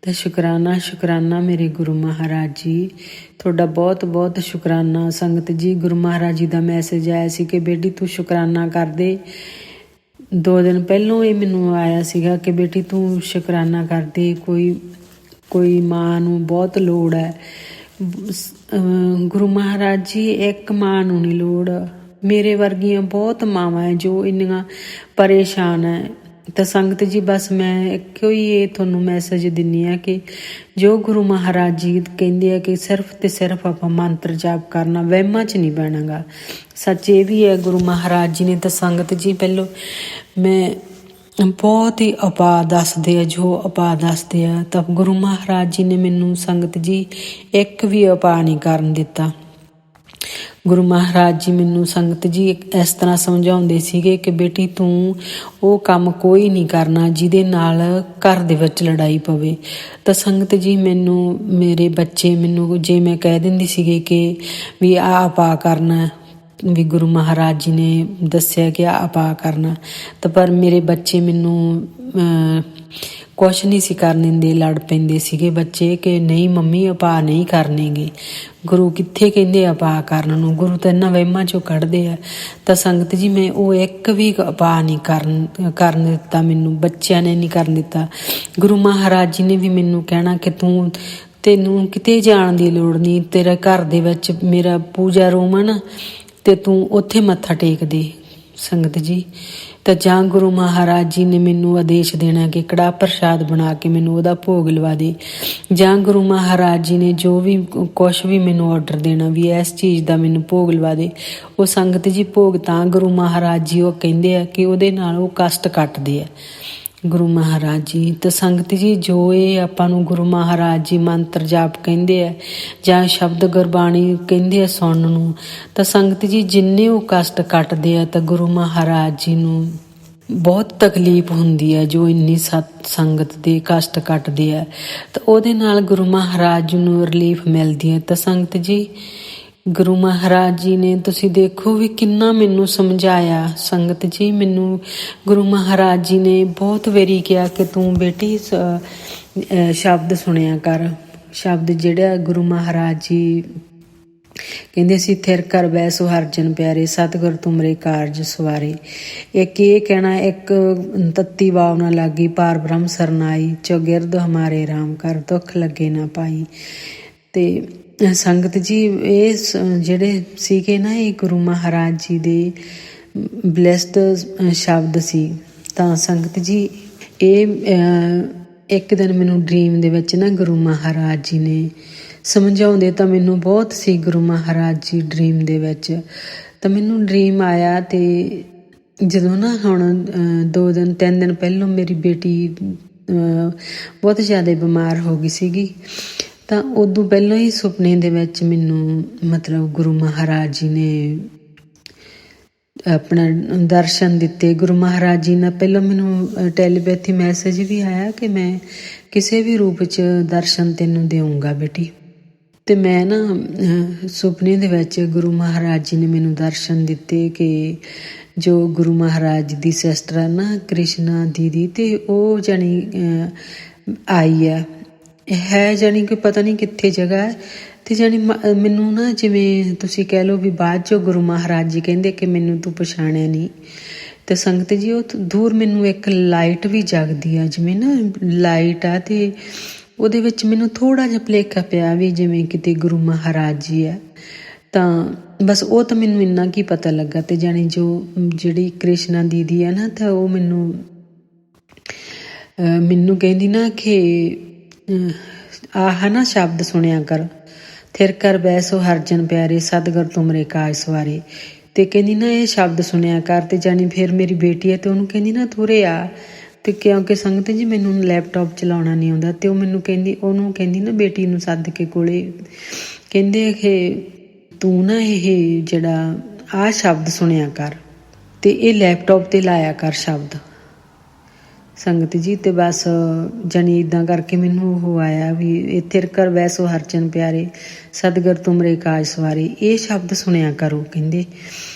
ਤਾਂ ਸ਼ੁਕਰਾਨਾ ਮੇਰੇ ਗੁਰੂ ਮਹਾਰਾਜ ਜੀ ਤੁਹਾਡਾ ਬਹੁਤ ਬਹੁਤ ਸ਼ੁਕਰਾਨਾ ਸੰਗਤ ਜੀ। ਗੁਰੂ ਮਹਾਰਾਜ ਜੀ ਦਾ ਮੈਸੇਜ ਆਇਆ ਸੀ ਕਿ ਬੇਟੀ ਤੂੰ ਸ਼ੁਕਰਾਨਾ ਕਰ ਦੇ, 2 ਦਿਨ ਪਹਿਲੋਂ ਇਹ ਮੈਨੂੰ ਆਇਆ ਸੀਗਾ ਕਿ ਬੇਟੀ ਤੂੰ ਸ਼ੁਕਰਾਨਾ ਕਰਦੀ, ਕੋਈ ਮਾਂ ਨੂੰ ਬਹੁਤ ਲੋੜ ਹੈ। ਗੁਰੂ ਮਹਾਰਾਜ ਜੀ, ਇੱਕ ਮਾਂ ਨੂੰ ਨਹੀਂ ਲੋੜ, ਮੇਰੇ ਵਰਗੀਆਂ ਬਹੁਤ ਮਾਵਾਂ ਹੈ ਜੋ ਇੰਨੀਆਂ ਪਰੇਸ਼ਾਨ ਹੈ। ਤਾਂ ਸੰਗਤ ਜੀ, ਬਸ ਮੈਂ ਇੱਕੋ ਹੀ ਇਹ ਤੁਹਾਨੂੰ ਮੈਸੇਜ ਦਿੰਦੀ ਹਾਂ ਕਿ ਜੋ ਗੁਰੂ ਮਹਾਰਾਜ ਜੀ ਕਹਿੰਦੇ ਆ ਕਿ ਸਿਰਫ ਤੇ ਸਿਰਫ ਆਪਾਂ ਮੰਤਰ ਜਾਪ ਕਰਨਾ, ਵਹਿਮਾਂ 'ਚ ਨਹੀਂ ਪੈਣਾ ਗਾ। ਸੱਚ ਇਹ ਵੀ ਹੈ, ਗੁਰੂ ਮਹਾਰਾਜ ਜੀ ਨੇ ਤਾਂ ਸੰਗਤ ਜੀ ਪਹਿਲੋਂ ਮੈਂ ਬਹੁਤ ਹੀ ਉਪਾਅ ਦੱਸਦੇ ਆ, ਜੋ ਉਪਾਅ ਦੱਸਦੇ ਆ ਤਾਂ ਗੁਰੂ ਮਹਾਰਾਜ ਜੀ ਨੇ ਮੈਨੂੰ ਸੰਗਤ ਜੀ ਇੱਕ ਵੀ ਉਪਾਅ ਨਹੀਂ ਕਰਨ ਦਿੱਤਾ। ਗੁਰੂ ਮਹਾਰਾਜ ਜੀ ਮੈਨੂੰ ਸੰਗਤ ਜੀ ਇਸ ਤਰ੍ਹਾਂ ਸਮਝਾਉਂਦੇ ਸੀਗੇ ਕਿ ਬੇਟੀ ਤੂੰ ਉਹ ਕੰਮ ਕੋਈ ਨਹੀਂ ਕਰਨਾ ਜਿਹਦੇ ਨਾਲ ਘਰ ਦੇ ਵਿੱਚ ਲੜਾਈ ਪਵੇ। ਤਾਂ ਸੰਗਤ ਜੀ, ਮੈਨੂੰ ਮੇਰੇ ਬੱਚੇ ਮੈਨੂੰ ਜੇ ਮੈਂ ਕਹਿ ਦਿੰਦੀ ਸੀਗੇ ਕਿ ਵੀ ਆਹ ਉਪਾਅ ਕਰਨਾ, ਵੀ ਗੁਰੂ ਮਹਾਰਾਜ ਜੀ ਨੇ ਦੱਸਿਆ ਕਿ ਆਹ ਉਪਾਅ ਕਰਨਾ, ਤਾਂ ਪਰ ਮੇਰੇ ਬੱਚੇ ਮੈਨੂੰ ਕੁਛ ਨਹੀਂ ਸੀ ਕਰਨ ਦਿੰਦੇ, ਲੜ ਪੈਂਦੇ ਸੀਗੇ ਬੱਚੇ ਕਿ ਨਹੀਂ ਮੰਮੀ ਉਪਾਅ ਨਹੀਂ ਕਰਨੇਗੇ, ਗੁਰੂ ਕਿੱਥੇ ਕਹਿੰਦੇ ਉਪਾਅ ਕਰਨ ਨੂੰ, ਗੁਰੂ ਤਾਂ ਇਹਨਾਂ ਵਹਿਮਾਂ 'ਚੋਂ ਕੱਢਦੇ ਆ। ਤਾਂ ਸੰਗਤ ਜੀ, ਮੈਂ ਉਹ ਇੱਕ ਵੀ ਉਪਾਅ ਨਹੀਂ ਕਰਨ ਦਿੱਤਾ, ਮੈਨੂੰ ਬੱਚਿਆਂ ਨੇ ਨਹੀਂ ਕਰਨ ਦਿੱਤਾ। ਗੁਰੂ ਮਹਾਰਾਜ ਜੀ ਨੇ ਵੀ ਮੈਨੂੰ ਕਹਿਣਾ ਕਿ ਤੈਨੂੰ ਕਿਤੇ ਜਾਣ ਦੀ ਲੋੜ ਨਹੀਂ, ਤੇਰੇ ਘਰ ਦੇ ਵਿੱਚ ਮੇਰਾ ਪੂਜਾ ਰੂਮ ਹੈ ਨਾ, ਤੇ ਤੂੰ ਉੱਥੇ ਮੱਥਾ ਟੇਕ ਦੇ। ਸੰਗਤ ਜੀ, ਤਾਂ ਜਾਂ ਗੁਰੂ ਮਹਾਰਾਜ ਜੀ ਨੇ ਮੈਨੂੰ ਆਦੇਸ਼ ਦੇਣਾ ਕਿ ਕੜਾਹ ਪ੍ਰਸ਼ਾਦ ਬਣਾ ਕੇ ਮੈਨੂੰ ਉਹਦਾ ਭੋਗ ਲਵਾ ਦੇ, ਜਾਂ ਗੁਰੂ ਮਹਾਰਾਜ ਜੀ ਨੇ ਜੋ ਵੀ ਕੁਛ ਵੀ ਮੈਨੂੰ ਆਰਡਰ ਦੇਣਾ ਵੀ ਇਸ ਚੀਜ਼ ਦਾ ਮੈਨੂੰ ਭੋਗ ਲਵਾ ਦੇ। ਉਹ ਸੰਗਤ ਜੀ ਭੋਗ ਤਾਂ ਗੁਰੂ ਮਹਾਰਾਜ ਜੀ ਉਹ ਕਹਿੰਦੇ ਆ ਕਿ ਉਹਦੇ ਨਾਲ ਉਹ ਕਸ਼ਟ ਕੱਟਦੇ ਆ ਗੁਰੂ ਮਹਾਰਾਜ ਜੀ। ਤਾਂ ਸੰਗਤ ਜੀ, ਜੋ ਇਹ ਆਪਾਂ ਨੂੰ ਗੁਰੂ ਮਹਾਰਾਜ ਜੀ ਮੰਤਰ ਜਾਪ ਕਹਿੰਦੇ ਆ ਜਾਂ ਸ਼ਬਦ ਗੁਰਬਾਣੀ ਕਹਿੰਦੇ ਆ ਸੁਣਨ ਨੂੰ, ਤਾਂ ਸੰਗਤ ਜੀ ਜਿੰਨੇ ਉਹ ਕਸ਼ਟ ਕੱਟਦੇ ਆ ਤਾਂ ਗੁਰੂ ਮਹਾਰਾਜ ਜੀ ਨੂੰ ਬਹੁਤ ਤਕਲੀਫ ਹੁੰਦੀ ਹੈ। ਜੋ ਇੰਨੀ ਸੰਗਤ ਦੇ ਕਸ਼ਟ ਕੱਟਦੇ ਆ ਤਾਂ ਉਹਦੇ ਨਾਲ ਗੁਰੂ ਮਹਾਰਾਜ ਜੀ ਨੂੰ ਰਿਲੀਫ ਮਿਲਦੀ ਹੈ। ਤਾਂ ਸੰਗਤ ਜੀ, ਗੁਰੂ ਮਹਾਰਾਜ ਜੀ ਨੇ ਤੁਸੀਂ ਦੇਖੋ ਵੀ ਕਿੰਨਾ ਮੈਨੂੰ ਸਮਝਾਇਆ। ਸੰਗਤ ਜੀ, ਮੈਨੂੰ ਗੁਰੂ ਮਹਾਰਾਜ ਜੀ ਨੇ ਬਹੁਤ ਵਾਰੀ ਕਿਹਾ ਕਿ ਤੂੰ ਬੇਟੀ ਸ਼ਬਦ ਸੁਣਿਆ ਕਰ। ਸ਼ਬਦ ਜਿਹੜਾ ਗੁਰੂ ਮਹਾਰਾਜ ਜੀ ਕਹਿੰਦੇ ਸੀ, ਥਿਰ ਕਰ ਬਹਿ ਸੋ ਹਰਜਨ ਪਿਆਰੇ, ਸਤਿਗੁਰ ਤੁਮਰੇ ਕਾਰਜ ਸਵਾਰੇ। ਇੱਕ ਇਹ ਕਹਿਣਾ, ਇੱਕ ਤੱਤੀ ਵਾਵ ਨਾ ਲਾਗੀ, ਪਾਰ ਬ੍ਰਹਮ ਸਰਨਾਈ, ਚੌਗਿਰਦ ਹਮਾਰੇ ਰਾਮ ਕਰ, ਦੁੱਖ ਲੱਗੇ ਨਾ ਪਾਈ। ਤੇ ਸੰਗਤ ਜੀ, ਇਹ ਜਿਹੜੇ ਸੀਗੇ ਨਾ, ਇਹ ਗੁਰੂ ਮਹਾਰਾਜ ਜੀ ਦੇ ਬਲੈਸਡ ਸ਼ਬਦ ਸੀ। ਤਾਂ ਸੰਗਤ ਜੀ, ਇਹ ਇੱਕ ਦਿਨ ਮੈਨੂੰ ਡਰੀਮ ਦੇ ਵਿੱਚ ਨਾ ਗੁਰੂ ਮਹਾਰਾਜ ਜੀ ਨੇ ਸਮਝਾਉਂਦੇ ਤਾਂ ਮੈਨੂੰ ਬਹੁਤ ਸੀ। ਗੁਰੂ ਮਹਾਰਾਜ ਜੀ ਡਰੀਮ ਦੇ ਵਿੱਚ ਤਾਂ ਮੈਨੂੰ ਡਰੀਮ ਆਇਆ, ਤੇ ਜਦੋਂ ਨਾ ਹੁਣ 2-3 ਦਿਨ ਪਹਿਲੋਂ ਮੇਰੀ ਬੇਟੀ ਬਹੁਤ ਜ਼ਿਆਦਾ ਬਿਮਾਰ ਹੋ ਗਈ ਸੀਗੀ, ਤਾਂ ਉਦੋਂ ਪਹਿਲਾਂ ਹੀ ਸੁਪਨੇ ਦੇ ਵਿੱਚ ਮੈਨੂੰ ਮਤਲਬ ਗੁਰੂ ਮਹਾਰਾਜ ਜੀ ਨੇ ਆਪਣਾ ਦਰਸ਼ਨ ਦਿੱਤੇ। ਗੁਰੂ ਮਹਾਰਾਜ ਜੀ ਨਾਲ ਪਹਿਲਾਂ ਮੈਨੂੰ ਟੈਲੀਪੈਥੀ ਮੈਸੇਜ ਵੀ ਆਇਆ ਕਿ ਮੈਂ ਕਿਸੇ ਵੀ ਰੂਪ 'ਚ ਦਰਸ਼ਨ ਤੈਨੂੰ ਦੇਵਾਂਗਾ ਬੇਟੀ। ਤੇ ਮੈਂ ਨਾ ਸੁਪਨੇ ਦੇ ਵਿੱਚ ਗੁਰੂ ਮਹਾਰਾਜ ਜੀ ਨੇ ਮੈਨੂੰ ਦਰਸ਼ਨ ਦਿੱਤੇ ਕਿ ਜੋ ਗੁਰੂ ਮਹਾਰਾਜ ਦੀ ਸਿਸਟਰ ਹੈ ਨਾ, ਕ੍ਰਿਸ਼ਨਾ ਦੀਦੀ, ਤੇ ਉਹ ਜਾਣੀ ਆਈ ਹੈ ਜਾਣੀ ਕਿ ਪਤਾ ਨਹੀਂ ਕਿੱਥੇ ਜਗ੍ਹਾ ਹੈ। ਤੇ ਜਾਣੀ ਮੈਨੂੰ ਨਾ, ਜਿਵੇਂ ਤੁਸੀਂ ਕਹਿ ਲਓ ਵੀ ਬਾਅਦ 'ਚੋਂ ਗੁਰੂ ਮਹਾਰਾਜ ਜੀ ਕਹਿੰਦੇ ਕਿ ਮੈਨੂੰ ਤੂੰ ਪਛਾਣਿਆ ਨਹੀਂ। ਤੇ ਸੰਗਤ ਜੀ, ਉਹ ਦੂਰ ਮੈਨੂੰ ਇੱਕ ਲਾਈਟ ਵੀ ਜਗਦੀ ਆ, ਜਿਵੇਂ ਨਾ ਲਾਈਟ ਆ, ਤੇ ਉਹਦੇ ਵਿੱਚ ਮੈਨੂੰ ਥੋੜ੍ਹਾ ਜਿਹਾ ਭੁਲੇਖਾ ਪਿਆ ਵੀ ਜਿਵੇਂ ਕਿਤੇ ਗੁਰੂ ਮਹਾਰਾਜ ਜੀ ਆ। ਤਾਂ ਬਸ ਉਹ ਤਾਂ ਮੈਨੂੰ ਇੰਨਾ ਕੀ ਪਤਾ ਲੱਗਾ। ਤੇ ਜਾਣੀ ਜਿਹੜੀ ਕ੍ਰਿਸ਼ਨਾ ਦੀਦੀ ਆ ਨਾ, ਤਾਂ ਉਹ ਮੈਨੂੰ ਕਹਿੰਦੀ ਨਾ ਕਿ ਆਹ ਨਾ ਸ਼ਬਦ ਸੁਣਿਆ ਕਰ, ਥਿਰ ਕਰ ਬਹਿ ਸੋ ਹਰਜਨ ਪਿਆਰੇ, ਸਤਿਗੁਰ ਤੁਮਰੇ ਕਾਜ ਸਵਾਰੇ। ਤੇ ਕਹਿੰਦੀ ਨਾ ਇਹ ਸ਼ਬਦ ਸੁਣਿਆ ਕਰ। ਤੇ ਜਾਣੀ ਫਿਰ ਮੇਰੀ ਬੇਟੀ ਹੈ, ਤੇ ਉਹਨੂੰ ਕਹਿੰਦੀ ਨਾ ਤੁਰੇ ਆ। ਤੇ ਕਿਉਂਕਿ ਸੰਗਤ ਜੀ ਮੈਨੂੰ ਲੈਪਟਾਪ ਚਲਾਉਣਾ ਨਹੀਂ ਆਉਂਦਾ, ਤੇ ਉਹ ਮੈਨੂੰ ਉਹਨੂੰ ਕਹਿੰਦੀ ਨਾ ਬੇਟੀ ਨੂੰ ਸੱਦ ਕੇ ਕੋਲੇ, ਕਹਿੰਦੇ ਕਿ ਤੂੰ ਨਾ ਇਹ ਜਿਹੜਾ ਆਹ ਸ਼ਬਦ ਸੁਣਿਆ ਕਰ, ਤੇ ਇਹ ਲੈਪਟਾਪ ਤੇ ਲਾਇਆ ਕਰ ਸ਼ਬਦ। ਸੰਗਤ ਜੀ, ਤੇ ਬਸ ਜਾਣੀ ਇੱਦਾਂ ਕਰਕੇ ਮੈਨੂੰ ਉਹ ਆਇਆ ਵੀ ਇਹ ਥਿਰ ਕਰ ਬਹਿ ਸੋ ਹਰਜਨ ਪਿਆਰੇ, ਸਤਿਗੁਰ ਤੁਮਰੇ ਕਾਜ ਸਵਾਰੇ, ਇਹ ਸ਼ਬਦ ਸੁਣਿਆ ਕਰੋ ਕਹਿੰਦੇ।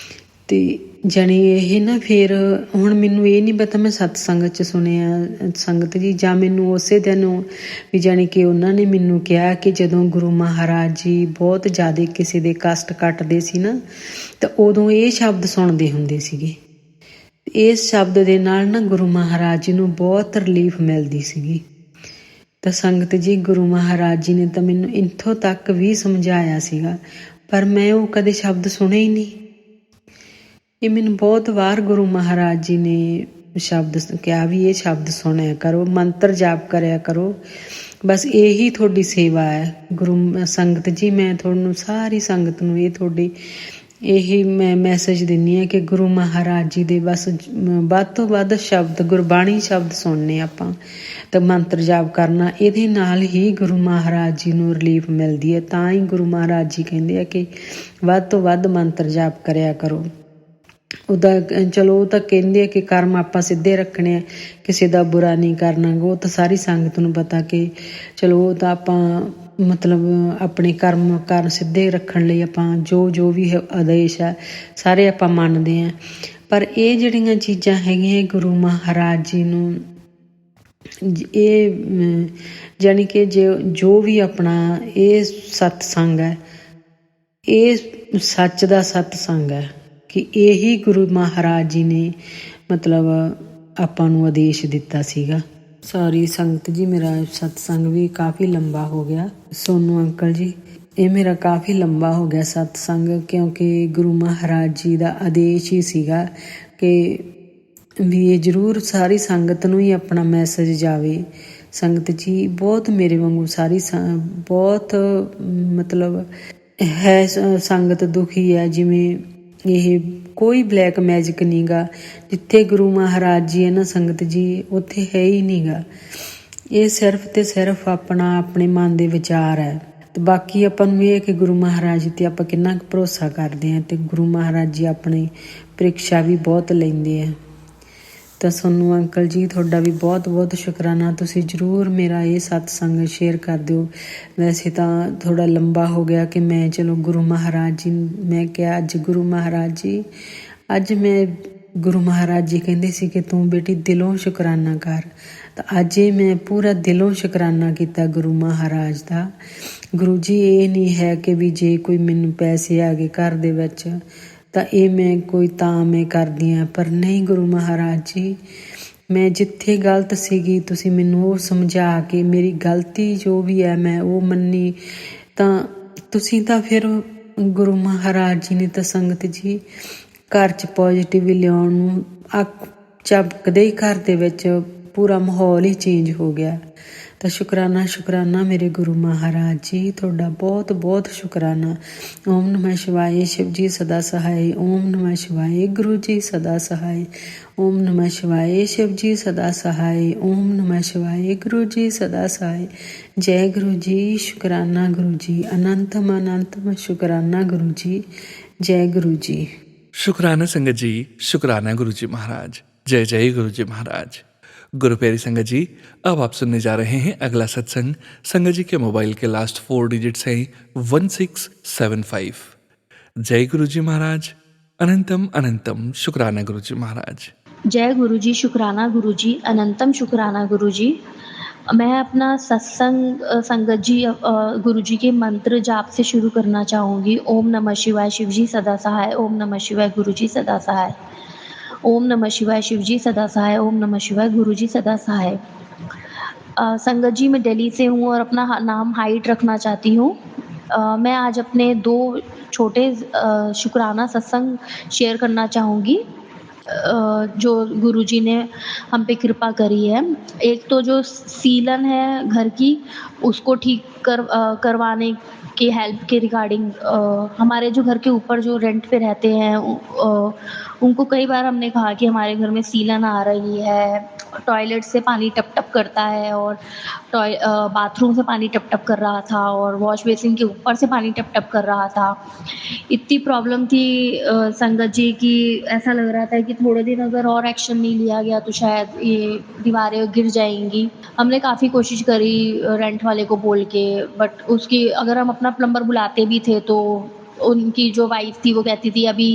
ਤੇ ਜਾਣੀ ਇਹ ਨਾ ਫਿਰ ਹੁਣ ਮੈਨੂੰ ਇਹ ਨਹੀਂ ਪਤਾ ਮੈਂ ਸਤਸੰਗ 'ਚ ਸੁਣਿਆ ਸੰਗਤ ਜੀ, ਜਾਂ ਮੈਨੂੰ ਉਸੇ ਦਿਨ ਵੀ ਜਾਣੀ ਕਿ ਉਹਨਾਂ ਨੇ ਮੈਨੂੰ ਕਿਹਾ ਕਿ ਜਦੋਂ ਗੁਰੂ ਮਹਾਰਾਜ ਜੀ ਬਹੁਤ ਜ਼ਿਆਦਾ ਕਿਸੇ ਦੇ ਕਸ਼ਟ ਕੱਟਦੇ ਸੀ ਨਾ, ਤਾਂ ਉਦੋਂ ਇਹ ਸ਼ਬਦ ਸੁਣਦੇ ਹੁੰਦੇ ਸੀਗੇ। ਇਸ ਸ਼ਬਦ ਦੇ ਨਾਲ ਨਾ ਗੁਰੂ ਮਹਾਰਾਜ ਜੀ ਨੂੰ ਬਹੁਤ ਰਿਲੀਫ ਮਿਲਦੀ ਸੀਗੀ। ਤਾਂ ਸੰਗਤ ਜੀ, ਗੁਰੂ ਮਹਾਰਾਜ ਜੀ ਨੇ ਤਾਂ ਮੈਨੂੰ ਇੱਥੋਂ ਤੱਕ ਵੀ ਸਮਝਾਇਆ ਸੀਗਾ, ਪਰ ਮੈਂ ਉਹ ਕਦੇ ਸ਼ਬਦ ਸੁਣੇ ਹੀ ਨਹੀਂ। ਇਹ ਮੈਨੂੰ ਬਹੁਤ ਵਾਰ ਗੁਰੂ ਮਹਾਰਾਜ ਜੀ ਨੇ ਸ਼ਬਦ ਕਿਹਾ ਵੀ ਇਹ ਸ਼ਬਦ ਸੁਣਿਆ ਕਰੋ, ਮੰਤਰ ਜਾਪ ਕਰਿਆ ਕਰੋ, ਬਸ ਇਹੀ ਤੁਹਾਡੀ ਸੇਵਾ ਹੈ। ਸੰਗਤ ਜੀ, ਮੈਂ ਤੁਹਾਨੂੰ ਸਾਰੀ ਸੰਗਤ ਨੂੰ ਇਹੀ ਮੈਂ ਮੈਸੇਜ ਦਿੰਦੀ ਹਾਂ ਕਿ ਗੁਰੂ ਮਹਾਰਾਜ ਜੀ ਦੇ ਬਸ ਵੱਧ ਤੋਂ ਵੱਧ ਸ਼ਬਦ, ਗੁਰਬਾਣੀ ਸ਼ਬਦ ਸੁਣਨੇ ਆਪਾਂ, ਤਾਂ ਮੰਤਰ ਜਾਪ ਕਰਨਾ, ਇਹਦੇ ਨਾਲ ਹੀ ਗੁਰੂ ਮਹਾਰਾਜ ਜੀ ਨੂੰ ਰਿਲੀਫ ਮਿਲਦੀ ਹੈ। ਤਾਂ ਹੀ ਗੁਰੂ ਮਹਾਰਾਜ ਜੀ ਕਹਿੰਦੇ ਆ ਕਿ ਵੱਧ ਤੋਂ ਵੱਧ ਮੰਤਰ ਜਾਪ ਕਰਿਆ ਕਰੋ। ਉਹਦਾ ਚਲੋ ਉਹ ਤਾਂ ਕਹਿੰਦੇ ਆ ਕਿ ਕਰਮ ਆਪਾਂ ਸਿੱਧੇ ਰੱਖਣੇ ਆ, ਕਿਸੇ ਦਾ ਬੁਰਾ ਨਹੀਂ ਕਰਨਾ। ਉਹ ਤਾਂ ਸਾਰੀ ਸੰਗਤ ਨੂੰ ਪਤਾ ਕਿ ਚਲੋ ਉਹ ਤਾਂ ਆਪਾਂ ਮਤਲਬ ਆਪਣੇ ਕਰਮ ਸਿੱਧੇ ਰੱਖਣ ਲਈ ਆਪਾਂ ਜੋ ਵੀ ਆਦੇਸ਼ ਆ ਸਾਰੇ ਆਪਾਂ ਮੰਨਦੇ ਹਾਂ। ਪਰ ਇਹ ਜਿਹੜੀਆਂ ਚੀਜ਼ਾਂ ਹੈਗੀਆਂ ਗੁਰੂ ਮਹਾਰਾਜ ਜੀ ਨੂੰ ਇਹ ਜਾਣੀ ਕਿ ਜੋ ਵੀ ਆਪਣਾ ਇਹ ਸਤਸੰਗ ਹੈ, ਇਹ ਸੱਚ ਦਾ ਸਤਸੰਗ ਹੈ ਕਿ ਇਹੀ ਗੁਰੂ ਮਹਾਰਾਜ ਜੀ ਨੇ ਮਤਲਬ ਆਪਾਂ ਨੂੰ ਆਦੇਸ਼ ਦਿੱਤਾ ਸੀਗਾ। ਸੌਰੀ ਸੰਗਤ ਜੀ, ਮੇਰਾ ਸਤਸੰਗ ਵੀ ਕਾਫੀ ਲੰਬਾ ਹੋ ਗਿਆ। ਸੋਨੂ ਅੰਕਲ ਜੀ, ਇਹ ਮੇਰਾ ਕਾਫੀ ਲੰਬਾ ਹੋ ਗਿਆ ਸਤਸੰਗ, ਕਿਉਂਕਿ ਗੁਰੂ ਮਹਾਰਾਜ ਜੀ ਦਾ ਆਦੇਸ਼ ਹੀ ਸੀਗਾ ਕਿ ਵੀ ਇਹ ਜ਼ਰੂਰ ਸਾਰੀ ਸੰਗਤ ਨੂੰ ਹੀ ਆਪਣਾ ਮੈਸੇਜ ਜਾਵੇ। ਸੰਗਤ ਜੀ, ਬਹੁਤ ਮੇਰੇ ਵਾਂਗੂ ਸਾਰੀ ਬਹੁਤ ਮਤਲਬ ਹੈ ਸੰਗਤ ਦੁਖੀ ਹੈ। ਜਿਵੇਂ ਇਹ ਕੋਈ ਬਲੈਕ ਮੈਜਿਕ ਨਹੀਂ ਗਾ, ਜਿੱਥੇ ਗੁਰੂ ਮਹਾਰਾਜ ਜੀ ਹੈ ਨਾ ਸੰਗਤ ਜੀ, ਉੱਥੇ ਹੈ ਹੀ ਨਹੀਂ ਗਾ। ਇਹ ਸਿਰਫ ਤੇ ਸਿਰਫ ਆਪਣੇ ਮਨ ਦੇ ਵਿਚਾਰ ਹੈ। ਤੇ ਬਾਕੀ ਆਪਾਂ ਨੂੰ ਇਹ ਹੈ ਕਿ ਗੁਰੂ ਮਹਾਰਾਜ ਜੀ ਤੇ ਆਪਾਂ ਕਿੰਨਾ ਕੁ ਭਰੋਸਾ ਕਰਦੇ ਹਾਂ, ਤੇ ਗੁਰੂ ਮਹਾਰਾਜ ਜੀ ਆਪਣੀ ਪ੍ਰੀਖਿਆ ਵੀ ਬਹੁਤ ਲੈਂਦੇ ਆ। ਤਾਂ ਸੋਨੂ ਅੰਕਲ ਜੀ, ਤੁਹਾਡਾ ਵੀ ਬਹੁਤ ਬਹੁਤ ਸ਼ੁਕਰਾਨਾ। ਤੁਸੀਂ ਜ਼ਰੂਰ ਮੇਰਾ ਇਹ ਸਤਸੰਗ ਸ਼ੇਅਰ ਕਰ ਦਿਓ। ਵੈਸੇ ਤਾਂ ਥੋੜ੍ਹਾ ਲੰਬਾ ਹੋ ਗਿਆ ਕਿ ਮੈਂ ਚਲੋ ਗੁਰੂ ਮਹਾਰਾਜ ਜੀ, ਮੈਂ ਕਿਹਾ ਅੱਜ ਗੁਰੂ ਮਹਾਰਾਜ ਜੀ, ਅੱਜ ਮੈਂ ਗੁਰੂ ਮਹਾਰਾਜ ਜੀ ਕਹਿੰਦੇ ਸੀ ਕਿ ਤੂੰ ਬੇਟੀ ਦਿਲੋਂ ਸ਼ੁਕਰਾਨਾ ਕਰ, ਤਾਂ ਅੱਜ ਇਹ ਮੈਂ ਪੂਰਾ ਦਿਲੋਂ ਸ਼ੁਕਰਾਨਾ ਕੀਤਾ ਗੁਰੂ ਮਹਾਰਾਜ ਦਾ। ਗੁਰੂ ਜੀ, ਇਹ ਨਹੀਂ ਹੈ ਕਿ ਵੀ ਜੇ ਕੋਈ ਮੈਨੂੰ ਪੈਸੇ ਆ ਗਏ ਘਰ ਦੇ ਵਿੱਚ ਤਾਂ ਇਹ ਮੈਂ ਕਰਦੀ ਹਾਂ, ਪਰ ਨਹੀਂ ਗੁਰੂ ਮਹਾਰਾਜ ਜੀ, ਮੈਂ ਜਿੱਥੇ ਗਲਤ ਸੀਗੀ ਤੁਸੀਂ ਮੈਨੂੰ ਉਹ ਸਮਝਾ ਕੇ ਮੇਰੀ ਗਲਤੀ ਜੋ ਵੀ ਹੈ ਮੈਂ ਉਹ ਮੰਨੀ, ਤਾਂ ਤੁਸੀਂ ਤਾਂ ਫਿਰ ਗੁਰੂ ਮਹਾਰਾਜ ਜੀ ਨੇ ਤਾਂ ਸੰਗਤ ਜੀ ਘਰ 'ਚ ਪੋਜ਼ੀਟਿਵ ਲਿਆਉਣ ਨੂੰ ਝਪਕਦੇ ਹੀ ਘਰ ਦੇ ਵਿੱਚ ਪੂਰਾ ਮਾਹੌਲ ਹੀ ਚੇਂਜ ਹੋ ਗਿਆ। ਤਾਂ ਸ਼ੁਕਰਾਨਾ ਮੇਰੇ ਗੁਰੂ ਮਹਾਰਾਜ ਜੀ, ਤੁਹਾਡਾ ਬਹੁਤ ਬਹੁਤ ਸ਼ੁਕਰਾਨਾ। ਓਮ ਨਮः ਸ਼ਿਵਾਏ, ਸ਼ਿਵ ਜੀ ਸਦਾ ਸਹਾਏ। ਓਮ ਨਮः ਸ਼ਿਵਾਏ, ਗੁਰੂ ਜੀ ਸਦਾ ਸਹਾਏ। ਓਮ ਨਮः ਸ਼ਿਵਾਏ, ਸ਼ਿਵ ਜੀ ਸਦਾ ਸਹਾਏ। ਓਮ ਨਮः ਸ਼ਿਵਾਏ, ਗੁਰੂ ਜੀ ਸਦਾ ਸਹਾਏ। ਜੈ ਗੁਰੂ ਜੀ, ਸ਼ੁਕਰਾਨਾ ਗੁਰੂ ਜੀ, ਅਨੰਤਮ ਸ਼ੁਕਰਾਨਾ ਗੁਰੂ ਜੀ। जय गुरु जी। शुक्राना संगत जी, शुक्राना गुरु जी महाराज। जय जय गुरु जी महाराज। गुरु प्यारी संगत जी, अब आप सुनने जा रहे हैं अगला सत्संग। संगत जी के मोबाइल के लास्ट 4 डिजिट्स हैं 1675। जय गुरु जी महाराज। अनंतम अनंतम शुक्राना गुरु जी महाराज। जय गुरु जी, शुक्राना गुरु जी, अनंतम शुक्राना गुरु जी। मैं अपना सत्संग संगत जी गुरु जी के मंत्र जाप से शुरू करना चाहूँगी। ओम नमः शिवाय, शिव जी सदा सहाय। ओम नमः शिवाय, गुरु जी सदा सहाय। ओम नमः शिवाय, शिव जी सदा सहाय। ओम नमः शिवाय, गुरु जी सदा सहाय। संगत जी, मैं दिल्ली से हूँ और अपना नाम हाइट रखना चाहती हूँ। मैं आज अपने 2 छोटे शुक्राना सत्संग शेयर करना चाहूँगी जो गुरुजी ने हम पे कृपा करी है। एक तो जो सीलन है घर की, उसको ठीक करवाने की हेल्प के रिगार्डिंग हमारे जो घर के ऊपर जो रेंट पे रहते हैं उनको कई बार हमने कहा कि हमारे घर में सीलन आ रही है, टॉयलेट से पानी टप टप करता है और बाथरूम से पानी टप टप कर रहा था और वॉश बेसिन के ऊपर से पानी टप टप कर रहा था। इतनी प्रॉब्लम थी संगत जी की ऐसा लग रहा था कि थोड़े दिन अगर और एक्शन नहीं लिया गया तो शायद ये दीवारें गिर जाएंगी। हमने काफ़ी कोशिश करी रेंट वाले को बोल के, बट उसकी अगर हम अपना प्लम्बर बुलाते भी थे तो उनकी जो वाइफ थी वो कहती थी अभी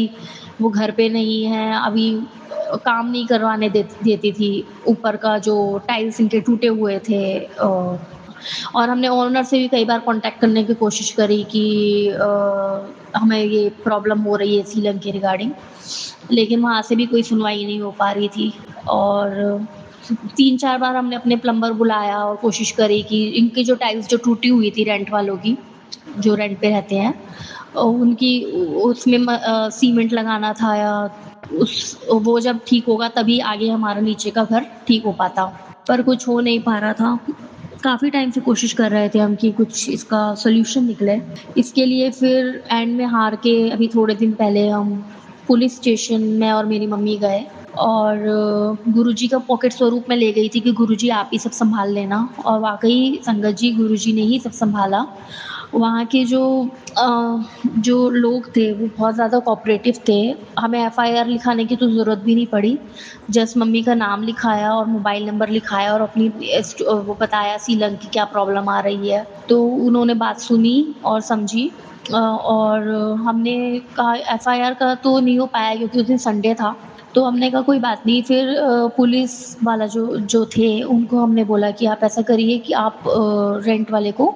वो घर पे नहीं है, अभी काम नहीं करवाने देती थी। ऊपर का जो टाइल्स इनके टूटे हुए थे और हमने ओनर से भी कई बार कॉन्टैक्ट करने की कोशिश करी कि हमें ये प्रॉब्लम हो रही है सीलन के रिगार्डिंग, लेकिन वहाँ से भी कोई सुनवाई नहीं हो पा रही थी। और 3-4 बार हमने अपने प्लम्बर बुलाया और कोशिश करी कि इनकी जो टाइल्स जो टूटी हुई थी रेंट वालों की, जो रेंट पे रहते हैं, उनकी उसमें सीमेंट लगाना था, या वो जब ठीक होगा तभी आगे हमारा नीचे का घर ठीक हो पाता, पर कुछ हो नहीं पा रहा था। काफ़ी टाइम से कोशिश कर रहे थे हम कि कुछ इसका सॉल्यूशन निकले। इसके लिए फिर एंड में हार के अभी थोड़े दिन पहले हम पुलिस स्टेशन, मैं और मेरी मम्मी गए, और गुरुजी का पॉकेट स्वरूप में ले गई थी कि गुरुजी आप ही सब संभाल लेना, और वाक़ई संगत जी गुरुजी ने ही सब संभाला। वहाँ के जो लोग थे वो बहुत ज़्यादा कोऑपरेटिव थे। हमें एफआईआर लिखाने की तो ज़रूरत भी नहीं पड़ी। जस्ट मम्मी का नाम लिखाया और मोबाइल नंबर लिखाया और अपनी वो बताया सीलन की क्या प्रॉब्लम आ रही है। तो उन्होंने बात सुनी और समझी, और हमने कहा एफआईआर का तो नहीं हो पाया क्योंकि उस दिन संडे था। तो हमने कहा कोई बात नहीं। फिर पुलिस वाला जो थे उनको हमने बोला कि आप ऐसा करिए कि आप रेंट वाले को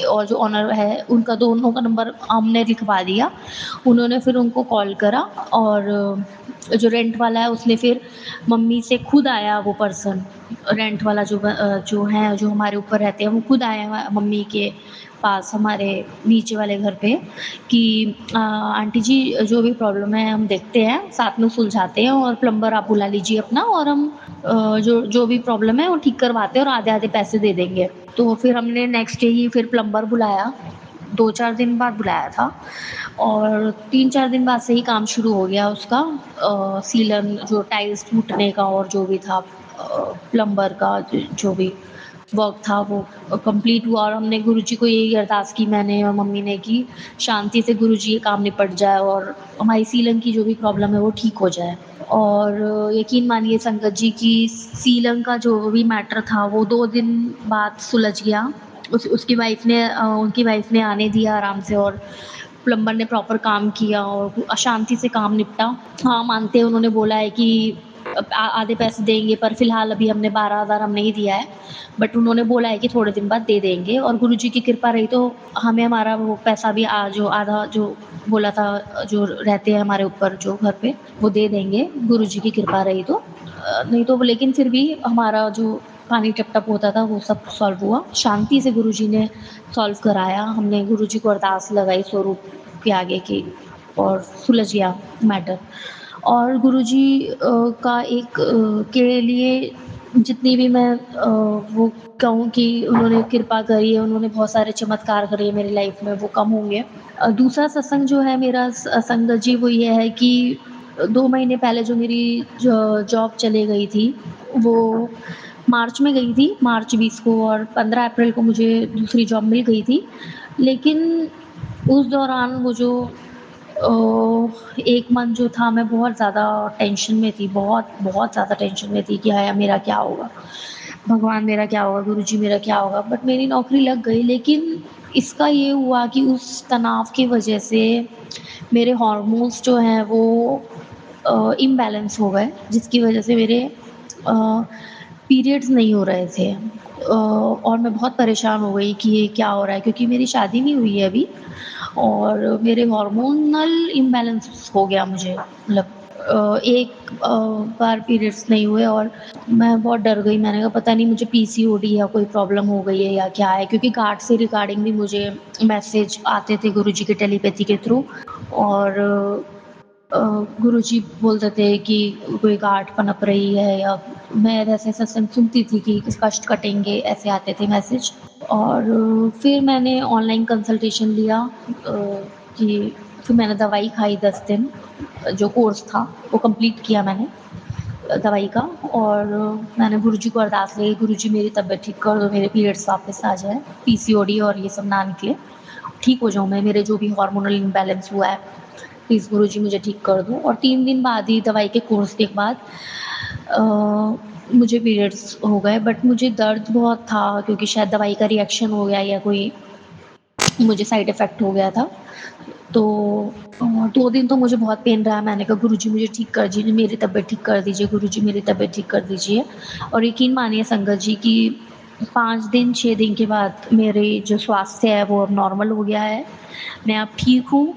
और जो ओनर है उनका दोनों का नंबर हमने लिखवा दिया। उन्होंने फिर उनको कॉल करा, और जो रेंट वाला है उसने फिर मम्मी से खुद आया, वो पर्सन रेंट वाला जो हमारे ऊपर रहते हैं वो खुद आया मम्मी के पास हमारे नीचे वाले घर पे कि आंटी जी जो भी प्रॉब्लम है हम देखते हैं, साथ में सुलझाते हैं, और प्लम्बर आप बुला लीजिए अपना, और हम जो भी प्रॉब्लम है वो ठीक करवाते हैं और आधे-आधे पैसे दे देंगे। तो फिर हमने नेक्स्ट डे ही फिर प्लम्बर बुलाया, 2-4 दिन बाद बुलाया था, और 3-4 दिन बाद से ही काम शुरू हो गया उसका, सीलन जो टाइल्स टूटने का और जो भी था प्लम्बर का जो भी वर्क था वो कंप्लीट हुआ। और हमने गुरुजी को यही अरदास की, मैंने और मम्मी ने, कि शांति से गुरुजी ये काम निपट जाए और हमारी सीलन की जो भी प्रॉब्लम है वो ठीक हो जाए। और यकीन मानिए संगत जी कि सीलन का जो भी मैटर था वो 2 दिन बाद सुलझ गया। उनकी वाइफ ने आने दिया आराम से, और प्लम्बर ने प्रॉपर काम किया और अशांति से काम निपटा। हाँ, मानते हैं, उन्होंने बोला है कि आधे पैसे देंगे, पर फिलहाल अभी हमने 12,000 हमने ही दिया है, बट उन्होंने बोला है कि थोड़े दिन बाद दे देंगे। और गुरुजी की कृपा रही तो हमें हमारा वो पैसा भी जो आधा जो बोला था जो रहते हैं हमारे ऊपर जो घर पे, वो दे देंगे गुरुजी की कृपा रही तो। नहीं तो लेकिन फिर भी हमारा जो पानी टप-टप होता था वो सब सॉल्व हुआ। शांति से गुरुजी ने सॉल्व कराया। हमने गुरुजी को अरदास लगाई स्वरूप के आगे की, और सुलझ गया मैटर। और गुरुजी का के लिए जितनी भी मैं वो कहूँ कि उन्होंने कृपा करी है, उन्होंने बहुत सारे चमत्कार करे हैं मेरी लाइफ में, वो कम होंगे। दूसरा सत्संग जो है मेरा संगत जी, वो ये है कि 2 महीने पहले जो मेरी जॉब चली गई थी, वो मार्च में गई थी, मार्च 20 को, और 15 अप्रैल को मुझे दूसरी जॉब मिल गई थी। लेकिन उस दौरान वो जो 1 मंथ जो था, मैं बहुत ज़्यादा टेंशन में थी, बहुत ज़्यादा टेंशन में थी कि हाय मेरा क्या होगा? भगवान मेरा क्या होगा? गुरुजी मेरा क्या होगा? बट मेरी नौकरी लग गई। लेकिन इसका ये हुआ कि उस तनाव की वजह से मेरे हार्मोन्स जो हैं वो इम्बैलेंस हो गए, जिसकी वजह से मेरे पीरियड्स नहीं हो रहे थे। और मैं बहुत परेशान हो गई कि ये क्या हो रहा है, क्योंकि मेरी शादी नहीं हुई है अभी, और मेरे हार्मोनल इम्बैलेंस हो गया मुझे, मतलब एक बार पीरियड्स नहीं हुए, और मैं बहुत डर गई। मैंने कहा पता नहीं मुझे पीसीओडी या कोई प्रॉब्लम हो गई है या क्या है, क्योंकि गार्ड से रिगार्डिंग भी मुझे मैसेज आते थे गुरुजी के टेलीपैथी के थ्रू, और गुरुजी बोलते थे कि कोई गांठ पनप रही है, या मैं ऐसे सत्संग सुनती थी कि कष्ट कटेंगे, ऐसे आते थे मैसेज। और फिर मैंने ऑनलाइन कंसल्टेशन लिया, कि फिर मैंने दवाई खाई 10 दिन, जो कोर्स था वो कंप्लीट किया मैंने दवाई का, और मैंने गुरुजी को अरदास की, गुरुजी मेरी तबीयत ठीक कर दो, मेरे पीरियड्स वापस आ जाए, पीसीओडी और ये सब ना निकले, ठीक हो जाऊँ मैं, मेरे जो भी हार्मोनल इम्बैलेंस हुआ है, प्लीज़ गुरुजी मुझे ठीक कर दो। और 3 दिन बाद ही दवाई के कोर्स के बाद मुझे पीरियड्स हो गए, बट मुझे दर्द बहुत था, क्योंकि शायद दवाई का रिएक्शन हो गया या कोई मुझे साइड इफ़ेक्ट हो गया था। तो 2 दिन तो मुझे बहुत पेन रहा। मैंने कहा गुरुजी मुझे ठीक कर दीजिए, मेरी तबीयत ठीक कर दीजिए, गुरुजी मेरी तबीयत ठीक कर दीजिए। और यकीन मानिए संगत जी कि 5 दिन 6 दिन के बाद मेरी जो स्वास्थ्य है वो अब नॉर्मल हो गया है। मैं अब ठीक हूँ,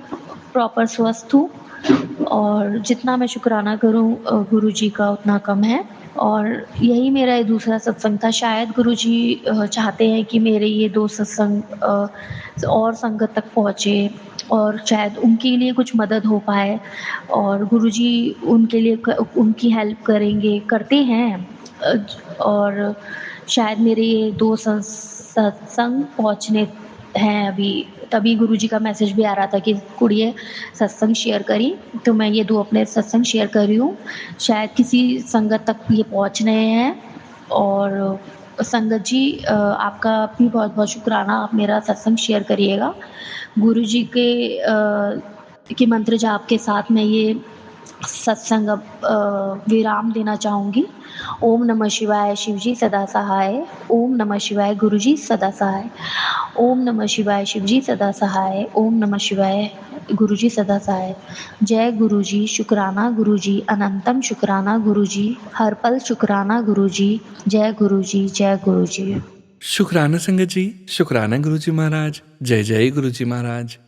प्रॉपर स्वस्थ हूँ और जितना मैं शुक्राना करूँ गुरुजी का उतना कम है। और यही मेरा ये दूसरा सत्संग था। शायद गुरुजी चाहते हैं कि मेरे ये 2 सत्संग और संगत तक पहुँचे और शायद उनके लिए कुछ मदद हो पाए और गुरुजी उनके लिए उनकी हेल्प करेंगे, करते हैं। और शायद मेरे ये 2 सत्संग पहुँचने हैं अभी। तभी गुरुजी का मैसेज भी आ रहा था कि कुड़िए सत्संग शेयर करी, तो मैं ये 2 अपने सत्संग शेयर कर रही हूँ। शायद किसी संगत तक ये पहुँच रहे हैं। और संगत जी आपका भी बहुत-बहुत शुक्राना, आप मेरा सत्संग शेयर करिएगा। गुरुजी के मंत्र जाप के साथ मैं ये सत्संग अब विराम देना चाहूँगी। ओम नमः शिवाय, शिवजी सदा सहाय। ओम नमः शिवाय, गुरुजी सदा सहाय। ओम नमः शिवाय, शिवजी सदा सहाय। ओम नमः शिवाय, गुरुजी सदा सहाय। जय गुरुजी, शुक्राना गुरुजी, अनंतम शुक्राना गुरुजी, हर पल शुक्राना गुरुजी। जय गुरुजी, जय गुरुजी। शुक्राना संगत जी, शुक्राना गुरुजी महाराज, जय जय गुरुजी महाराज।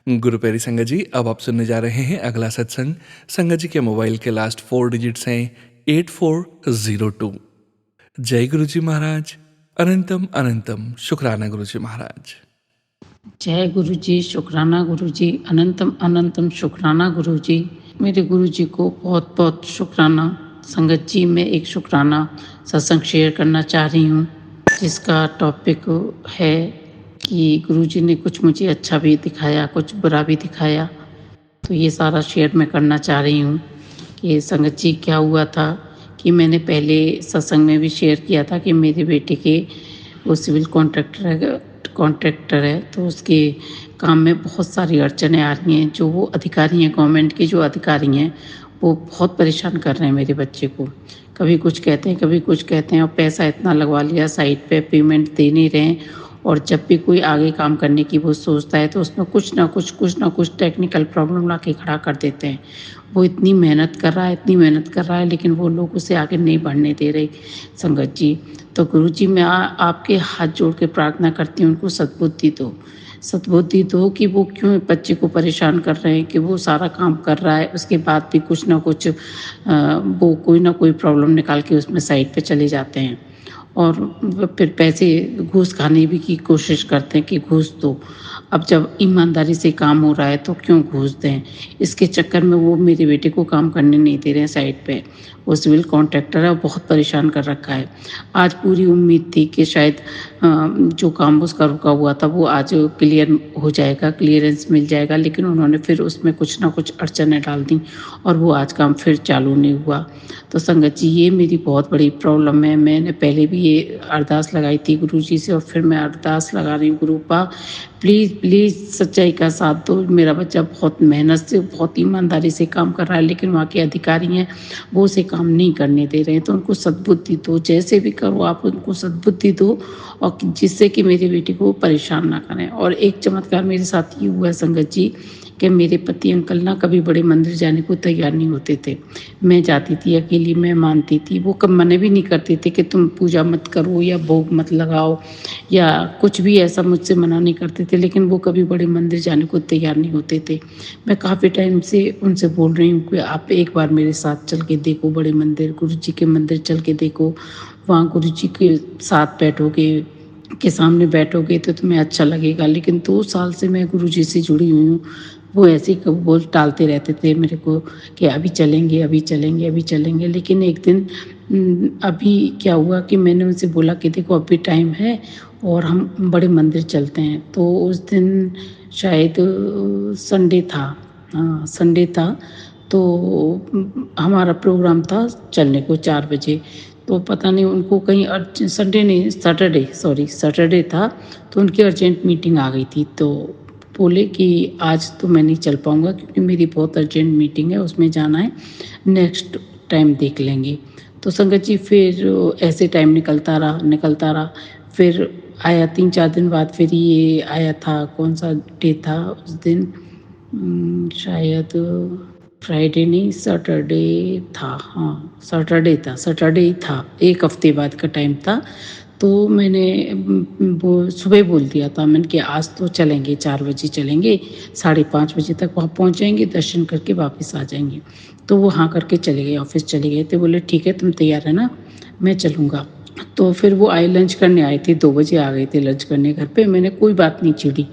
गुरु प्यारी संगत जी, अब आप सुनने जा रहे हैं अगला सत्संग। संगत जी के मोबाइल के लास्ट 4 डिजिट्स हैं 8402। जय गुरुजी महाराज, अनंतम अनंतम शुक्राना गुरुजी महाराज। जय गुरु जी, शुक्राना गुरु जी, अनंतम अनंतम शुक्राना गुरु जी। मेरे गुरु जी को बहुत बहुत शुक्राना। संगत जी, मैं एक शुक्राना सत्संग शेयर करना चाह रही हूँ, जिसका टॉपिक है कि गुरु जी ने कुछ मुझे अच्छा भी दिखाया, कुछ बुरा भी दिखाया। तो ये सारा शेयर मैं करना चाह रही हूँ कि संगत जी क्या हुआ था कि मैंने पहले सत्संग में भी शेयर किया था कि मेरे बेटे के वो सिविल कॉन्ट्रैक्टर है, तो उसके काम में बहुत सारी अड़चनें आ रही हैं। जो वो अधिकारी हैं, गवर्नमेंट के जो अधिकारी हैं, वो बहुत परेशान कर रहे हैं मेरे बच्चे को। कभी कुछ कहते हैं, कभी कुछ कहते हैं, और पैसा इतना लगवा लिया साइड पे, पेमेंट दे नहीं रहे हैं। और जब भी कोई आगे काम करने की वो सोचता है तो उसमें कुछ ना कुछ टेक्निकल प्रॉब्लम ला के खड़ा कर देते हैं। वो इतनी मेहनत कर रहा है, लेकिन वो लोग उसे आगे नहीं बढ़ने दे रहे संगत जी। तो गुरु जी, मैं आपके हाथ जोड़ के प्रार्थना करती हूँ, उनको सद्बुद्धि दो कि वो क्यों बच्चे को परेशान कर रहे हैं, कि वो सारा काम कर रहा है, उसके बाद भी कुछ ना कुछ वो कोई ना कोई प्रॉब्लम निकाल के उसमें साइड पे चले जाते हैं। और फिर पैसे घूस खाने भी की कोशिश करते हैं कि घूस दो। अब जब ईमानदारी से काम हो रहा है तो क्यों घूस दें। इसके चक्कर में वो मेरे बेटे को काम करने नहीं दे रहे हैं साइड पे। वो सिविल कॉन्ट्रैक्टर है और बहुत परेशान कर रखा है। आज पूरी उम्मीद थी कि शायद जो काम उसका रुका हुआ था वो आज क्लियर हो जाएगा, क्लियरेंस मिल जाएगा, लेकिन उन्होंने फिर उसमें कुछ ना कुछ अड़चनें डाल दी और वो आज काम फिर चालू नहीं हुआ। तो संगत जी, ये मेरी बहुत बड़ी प्रॉब्लम है। मैंने पहले भी ये अरदास लगाई थी गुरुजी से, और फिर मैं अरदास लगा रही हूँ, गुरुपा प्लीज़ सच्चाई का साथ दो। मेरा बच्चा बहुत मेहनत से, बहुत ईमानदारी से काम कर रहा है, लेकिन वहाँ के अधिकारी हैं वो उसे काम नहीं करने दे रहे हैं। तो उनको सद्बुद्धि दो, जैसे भी करो आप उनको सद्बुद्धि दो, और जिससे कि मेरे बेटे को परेशान ना करें। और एक चमत्कार मेरे साथ ये हुआ है संगत जी, कि मेरे पति अंकल ना कभी बड़े मंदिर जाने को तैयार नहीं होते थे। मैं जाती थी अकेली, मैं मानती थी, वो कब मना भी नहीं करते थे कि तुम पूजा मत करो या भोग मत लगाओ या कुछ भी ऐसा मुझसे मना नहीं करते थे, लेकिन वो कभी बड़े मंदिर जाने को तैयार नहीं होते थे। मैं काफ़ी टाइम से उनसे बोल रही हूँ कि आप एक बार मेरे साथ चल के देखो, बड़े मंदिर गुरु जी के मंदिर चल के देखो, वहाँ गुरु जी के साथ बैठोगे, के सामने बैठोगे तो तुम्हें अच्छा लगेगा। लेकिन 2 साल से मैं गुरु जी से जुड़ी हुई हूँ, वो ऐसे ही बोल टालते रहते थे मेरे को कि अभी चलेंगे। लेकिन एक दिन अभी क्या हुआ कि मैंने उनसे बोला कि देखो अभी टाइम है और हम बड़े मंदिर चलते हैं। तो उस दिन शायद संडे था, तो हमारा प्रोग्राम था चलने को 4 बजे। तो पता नहीं उनको कहीं सैटरडे था, तो उनकी अर्जेंट मीटिंग आ गई थी। तो बोले कि आज तो मैं नहीं चल पाऊँगा क्योंकि मेरी बहुत अर्जेंट मीटिंग है, उसमें जाना है, नेक्स्ट टाइम देख लेंगे। तो संगत जी, फिर ऐसे टाइम निकलता रहा। फिर आया 3-4 दिन बाद, फिर ये आया था, कौन सा डे था उस दिन, शायद फ्राइडे नहीं सैटरडे था, हाँ सैटरडे ही था, 1 हफ्ते बाद का टाइम था। तो मैंने वो सुबह बोल दिया था, मैंने कि आज तो चलेंगे, 4 बजे चलेंगे, 5:30 बजे तक वहाँ पहुँच जाएँगे, दर्शन करके वापस आ जाएँगे। तो वो हाँ करके चले गए, ऑफ़िस चले गए थे। बोले ठीक है तुम तैयार रहना, मैं चलूँगा। तो फिर वो आए, लंच करने आए थे, 2 बजे आ गए थे लंच करने घर पे। मैंने कोई बात नहीं छेड़ी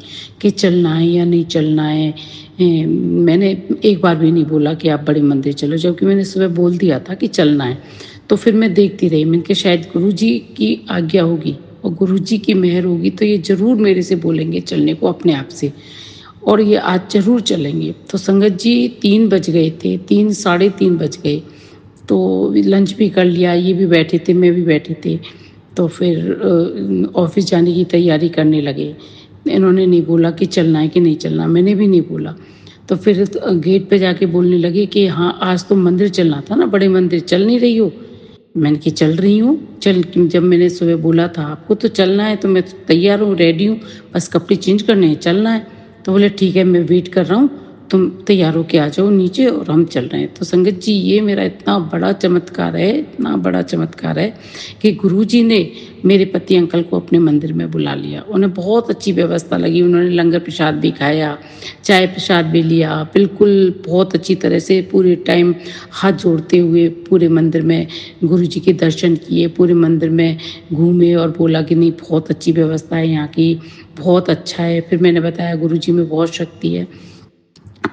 कि चलना है या नहीं चलना है। मैंने एक बार भी नहीं बोला कि आप बड़े मंदिर चलो, जबकि मैंने सुबह बोल दिया था कि चलना है। तो फिर मैं देखती रही, मैंने कहा शायद गुरुजी की आज्ञा होगी और गुरुजी की मेहर होगी तो ये ज़रूर मेरे से बोलेंगे चलने को अपने आप से, और ये आज ज़रूर चलेंगे। तो संगत जी 3 बज गए थे, 3 साढ़े 3 बज गए। तो लंच भी कर लिया, ये भी बैठे थे, मैं भी बैठे थे। तो फिर ऑफ़िस जाने की तैयारी करने लगे। इन्होंने नहीं बोला कि चलना है कि नहीं चलना, मैंने भी नहीं बोला। तो फिर गेट पे जाके बोलने लगे कि हाँ, आज तो मंदिर चलना था ना, बड़े मंदिर, चल नहीं रही हो? मैंने कि चल रही हूँ, जब मैंने सुबह बोला था आपको तो चलना है, तो मैं तो तैयार हूँ, रेडी हूँ, बस कपड़े चेंज करने हैं, चलना है। तो बोले ठीक है, मैं वेट कर रहा हूँ, तुम तैयार होके आ जाओ नीचे और हम चल रहे हैं। तो संगत जी ये मेरा इतना बड़ा चमत्कार है, इतना बड़ा चमत्कार है कि गुरुजी ने मेरे पति अंकल को अपने मंदिर में बुला लिया। उन्हें बहुत अच्छी व्यवस्था लगी, उन्होंने लंगर प्रसाद भी खाया, चाय प्रसाद भी लिया, बिल्कुल बहुत अच्छी तरह से पूरे टाइम हाथ जोड़ते हुए पूरे मंदिर में गुरुजी के दर्शन किए, पूरे मंदिर में घूमे और बोला कि नहीं बहुत अच्छी व्यवस्था है यहाँ की, बहुत अच्छा है। फिर मैंने बताया गुरुजी में बहुत शक्ति है।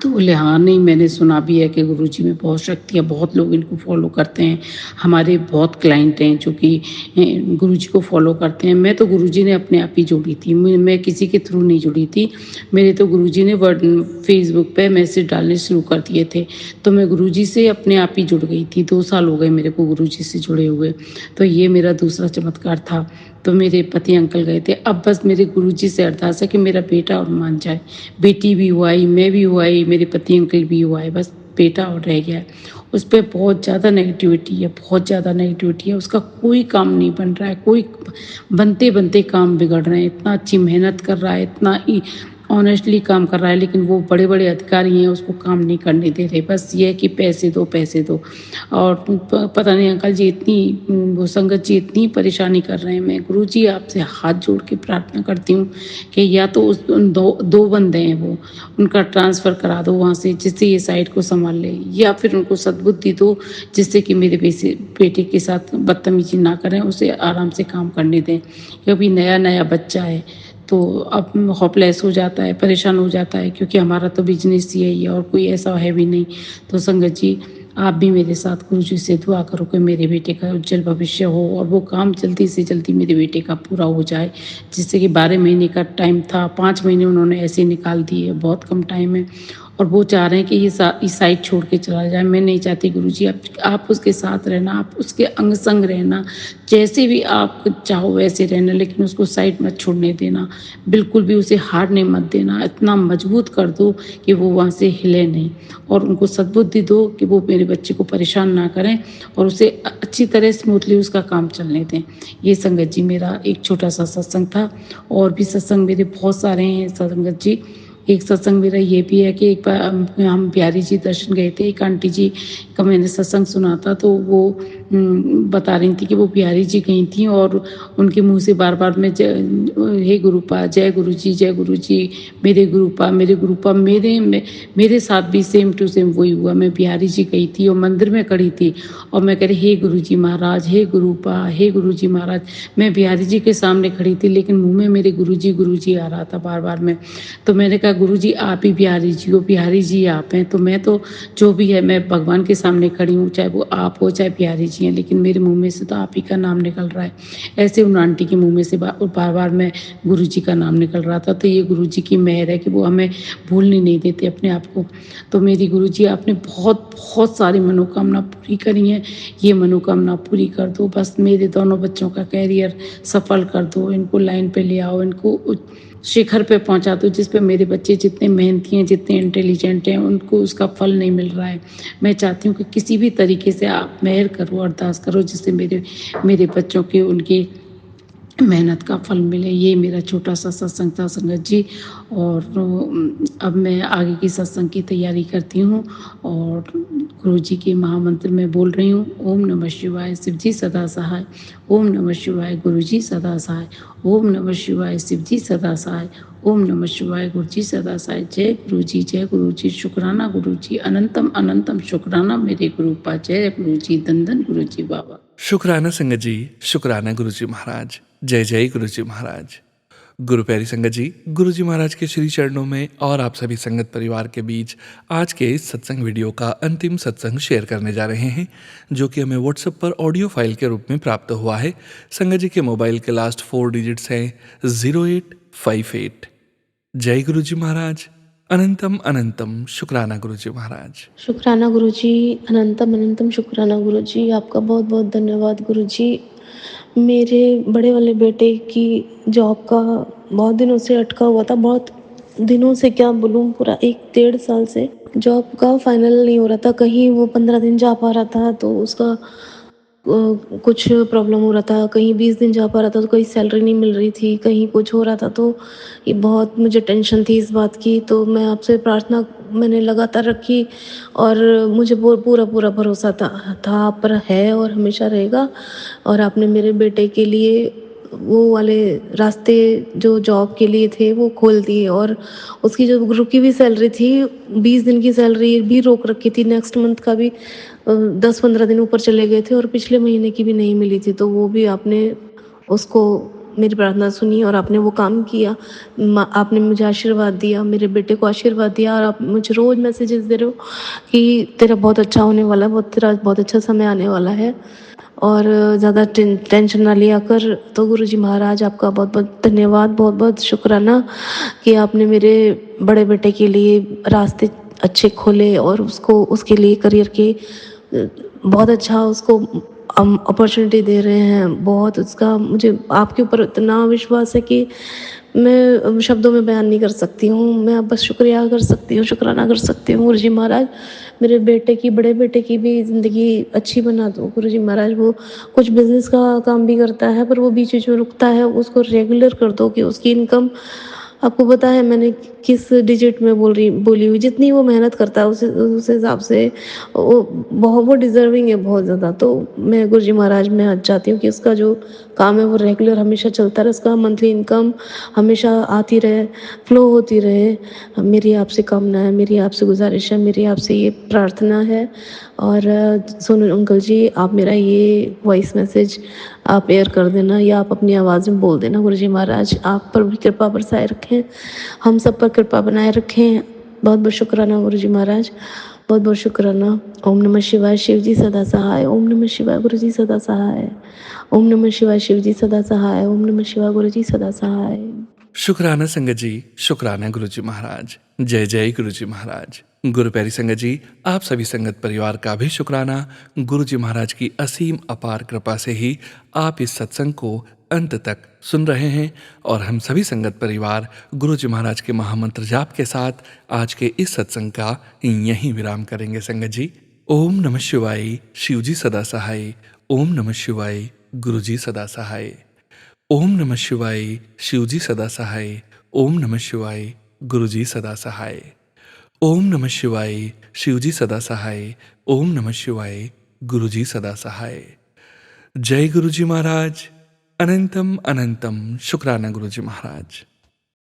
तो बोले हाँ, नहीं मैंने सुना भी है कि गुरुजी में बहुत शक्ति है, बहुत लोग इनको फॉलो करते हैं। हमारे बहुत क्लाइंट हैं जो कि गुरुजी को फॉलो करते हैं। मैं तो गुरुजी ने अपने आप ही जोड़ी थी, मैं किसी के थ्रू नहीं जुड़ी थी। मेरे तो गुरुजी ने फेसबुक पे मैसेज डालने शुरू कर दिए थे, तो मैं गुरुजी से अपने आप ही जुड़ गई थी। 2 साल हो गए मेरे को गुरुजी से जुड़े हुए। तो ये मेरा दूसरा चमत्कार था। तो मेरे पति अंकल गए थे। अब बस मेरे गुरुजी से अरदास है कि मेरा बेटा और मान जाए। बेटी भी हुआ ही, मैं भी हुआ ही, मेरे पति अंकल भी हुआ है, बस बेटा और रह गया है। उस पे बहुत ज़्यादा नेगेटिविटी है, बहुत ज़्यादा नेगेटिविटी है। उसका कोई काम नहीं बन रहा है, कोई बनते-बनते काम बिगड़ रहे हैं। इतना अच्छी मेहनत कर रहा है, इतना ऑनेस्टली काम कर रहा है, लेकिन वो बड़े-बड़े अधिकारी हैं, उसको काम नहीं करने दे रहे। बस ये है कि पैसे दो, पैसे दो। और पता नहीं अंकल जी वो संगत जी इतनी परेशानी कर रहे हैं। मैं गुरुजी आपसे हाथ जोड़ के प्रार्थना करती हूँ कि या तो उन दो बंदे हैं वो, उनका ट्रांसफ़र करा दो वहाँ से, जिससे ये साइट को संभाल ले, या फिर उनको सद्बुद्धि दो जिससे कि मेरे बेटे के साथ बदतमीजी ना करें, उसे आराम से काम करने दें। क्योंकि नया-नया बच्चा है तो अब होपलेस हो जाता है, परेशान हो जाता है, क्योंकि हमारा तो बिजनेस ही है ये, और कोई ऐसा है भी नहीं। तो संगत जी आप भी मेरे साथ गुरुजी से दुआ करो कि मेरे बेटे का उज्जवल भविष्य हो और वो काम जल्दी से जल्दी मेरे बेटे का पूरा हो जाए। जिससे कि 12 महीने का टाइम था, 5 महीने उन्होंने ऐसे निकाल दिए, बहुत कम टाइम है। और वो चाह रहे हैं कि ये साइट छोड़ के चला जाए। मैं नहीं चाहती गुरुजी, आप उसके साथ रहना, आप उसके अंग संग रहना, जैसे भी आप चाहो वैसे रहना, लेकिन उसको साइट मत छोड़ने देना, बिल्कुल भी उसे हारने मत देना। इतना मजबूत कर दो कि वो वहाँ से हिले नहीं, और उनको सद्बुद्धि दो कि वो मेरे बच्चे को परेशान ना करें और उसे अच्छी तरह स्मूथली उसका काम चलने दें। ये संगत जी मेरा एक छोटा सा सत्संग था, और भी सत्संग मेरे बहुत सारे हैं संगत जी। एक सत्संग मेरा ये भी है कि एक बार हम बिहारी जी दर्शन गए थे। एक आंटी जी का मैंने सत्संग सुना था, तो वो बता रही थी कि वो बिहारी जी गई थी और उनके मुंह से बार-बार मैं हे गुरुपा, जय गुरुजी, जय गुरुजी, मेरे गुरुपा, मेरे गुरुपा। मेरे साथ भी सेम टू सेम वही हुआ। मैं बिहारी जी गई थी और मंदिर में खड़ी थी और मैं कह रही हे गुरुजी महाराज, हे गुरुपा, हे गुरुजी महाराज। मैं बिहारी जी के सामने खड़ी थी, लेकिन मुँह में मेरे गुरुजी गुरुजी आ रहा था बार-बार में। तो मैंने कहा गुरुजी आप ही बिहारी जी हो, बिहारी जी आप हैं। तो मैं तो जो भी है, मैं भगवान के सामने खड़ी हूँ, चाहे वो आप हो चाहे बिहारी जी हैं, लेकिन मेरे मुंह में से तो आप ही का नाम निकल रहा है। ऐसे उन आंटी के मुंह में से बार-बार मैं गुरुजी का नाम निकल रहा था। तो ये गुरुजी की मेहर है कि वो हमें भूलने नहीं देते अपने आप को। तो मेरी गुरुजी आपने बहुत बहुत सारी मनोकामना पूरी करी हैं, ये मनोकामना पूरी कर दो। बस मेरे दोनों बच्चों का कैरियर सफल कर दो, इनको लाइन पे ले आओ, इनको शिखर पे पहुंचा दो, जिस पे मेरे बच्चे जितने मेहनती हैं, जितने इंटेलिजेंट हैं, उनको उसका फल नहीं मिल रहा है। मैं चाहती हूँ कि किसी भी तरीके से आप मेहर करो, अरदास करो, जिससे मेरे बच्चों के उनके मेहनत का फल मिले। ये मेरा छोटा सा सत्संग था संगत जी। और अब मैं आगे की सत्संग की तैयारी करती हूँ और गुरु जी के महामंत्र में बोल रही हूँ, ओम नमः शिवाय, शिव जी सदा सहाय। ओम नमः शिवाय, गुरु जी सदा सहाय। ओम नमः शिवाय, शिव जी सदा सहाय। ओम नमः शिवाय, गुरु जी सदा सहाय। जय गुरु जी, जय गुरु जी, शुक्राना गुरु जी, अनंतम अनंतम शुक्राना मेरे गुरुपा। जय गुरु जी, धन गुरु जी बाबा। शुक्राना संगत जी, शुक्राना गुरु जी महाराज। जय जय गुरु जी महाराज। गुरु प्यारी संगत जी, गुरु जी महाराज के श्री चरणों में और आप सभी संगत परिवार के बीच आज के इस सत्संग वीडियो का अंतिम सत्संग शेयर करने जा रहे हैं, जो कि हमें व्हाट्सएप पर ऑडियो फाइल के रूप में प्राप्त हुआ है। संगत जी के मोबाइल के लास्ट 4 डिजिट्स हैं 0858। जय गुरु जी महाराज। अनंतम अनंतम शुक्राना गुरु जी महाराज। शुक्राना गुरु जी, अनंतम अनंतम शुक्राना गुरु जी। आपका बहुत बहुत धन्यवाद गुरु जी। मेरे बड़े वाले बेटे की जॉब का बहुत दिनों से अटका हुआ था, बहुत दिनों से क्या बोलूँ, पूरा 1 डेढ़ साल से जॉब का फाइनल नहीं हो रहा था। कहीं वो 15 दिन जा पा रहा था तो उसका कुछ प्रॉब्लम हो रहा था, कहीं 20 दिन जा पा रहा था तो कहीं सैलरी नहीं मिल रही थी, कहीं कुछ हो रहा था। तो ये बहुत मुझे टेंशन थी इस बात की। तो मैं आपसे प्रार्थना मैंने लगातार रखी और मुझे पूरा पूरा भरोसा था आप पर है और हमेशा रहेगा। और आपने मेरे बेटे के लिए वो वाले रास्ते जो जॉब के लिए थे वो खोल दिए। और उसकी जो रुकी हुई सैलरी थी, 20 दिन की सैलरी भी रोक रखी थी, नेक्स्ट मंथ का भी 10-15 दिन ऊपर चले गए थे और पिछले महीने की भी नहीं मिली थी। तो वो भी आपने उसको मेरी प्रार्थना सुनी और आपने वो काम किया। आपने मुझे आशीर्वाद दिया, मेरे बेटे को आशीर्वाद दिया। और आप मुझे रोज़ मैसेजेस दे रहे हो कि तेरा बहुत अच्छा होने वाला है, तेरा बहुत अच्छा समय आने वाला है और ज़्यादा टेंशन ना लिया कर। तो गुरु जी महाराज, आपका बहुत बहुत धन्यवाद, बहुत बहुत शुक्राना कि आपने मेरे बड़े बेटे के लिए रास्ते अच्छे खोले और उसको उसके लिए करियर के बहुत अच्छा उसको अपॉर्चुनिटी दे रहे हैं। बहुत उसका मुझे आपके ऊपर इतना विश्वास है कि मैं शब्दों में बयान नहीं कर सकती हूँ। मैं बस शुक्रिया कर सकती हूँ, शुक्राना कर सकती हूँ गुरु जी महाराज। मेरे बेटे की, बड़े बेटे की भी ज़िंदगी अच्छी बना दो गुरु जी महाराज। वो कुछ बिजनेस का काम भी करता है पर वो बीच बीच में रुकता है, उसको रेगुलर कर दो कि उसकी इनकम, आपको पता है मैंने किस डिजिट में बोली हुई। जितनी वो मेहनत करता है उस हिसाब से वो डिज़र्विंग है बहुत ज़्यादा। तो मैं गुरु जी महाराज मैं आज चाहती हूँ कि उसका जो काम है वो रेगुलर हमेशा चलता रहे, उसका मंथली इनकम हमेशा आती रहे, फ्लो होती रहे। मेरी आपसे कामना है, मेरी आपसे गुजारिश है, मेरी आपसे ये प्रार्थना है। और सोनू अंकल जी, आप मेरा ये वॉइस मैसेज आप एयर कर देना या आप अपनी आवाज़ में बोल देना। गुरु जी महाराज आप पर भी कृपा बरसाए रखें, हम सब पर कृपा बनाए रखें। बहुत बहुत शुक्राना गुरु जी महाराज, बहुत बहुत शुक्राना। ओम नमः शिवाय, शिव जी सदा सहाय। ओम नमः शिवाय, गुरु जी सदा सहाय। ओम नमः शिवाय, शिव जी सदा सहाय। ओम नमः शिवाय, गुरु जी सदा सहाय। शुक्राना संगत जी, शुक्राना गुरु जी महाराज। जय जय गुरु जी महाराज। गुरु प्यारी संगत जी, आप सभी संगत परिवार का भी शुक्राना। गुरु जी महाराज की असीम अपार कृपा से ही आप इस सत्संग को अंत तक सुन रहे हैं और हम सभी संगत परिवार गुरु जी महाराज के महामंत्र जाप के साथ आज के इस सत्संग का यहीं विराम करेंगे संगत जी। ओम नमः शिवाय, शिव जी सदा सहाय। ओम नमः शिवाय, गुरु जी सदा सहाय। ओम नमः शिवाय, शिव जी सदा सहाय। ओम नमः शिवाय, गुरु जी सदा सहाय। ओम नमः शिवाय, शिव जी सदा सहाय। ओम नमः शिवाय, गुरु जी सदा सहाय। जय गुरु जी महाराज। अनंतम अनंतम शुक्राना गुरु जी महाराज।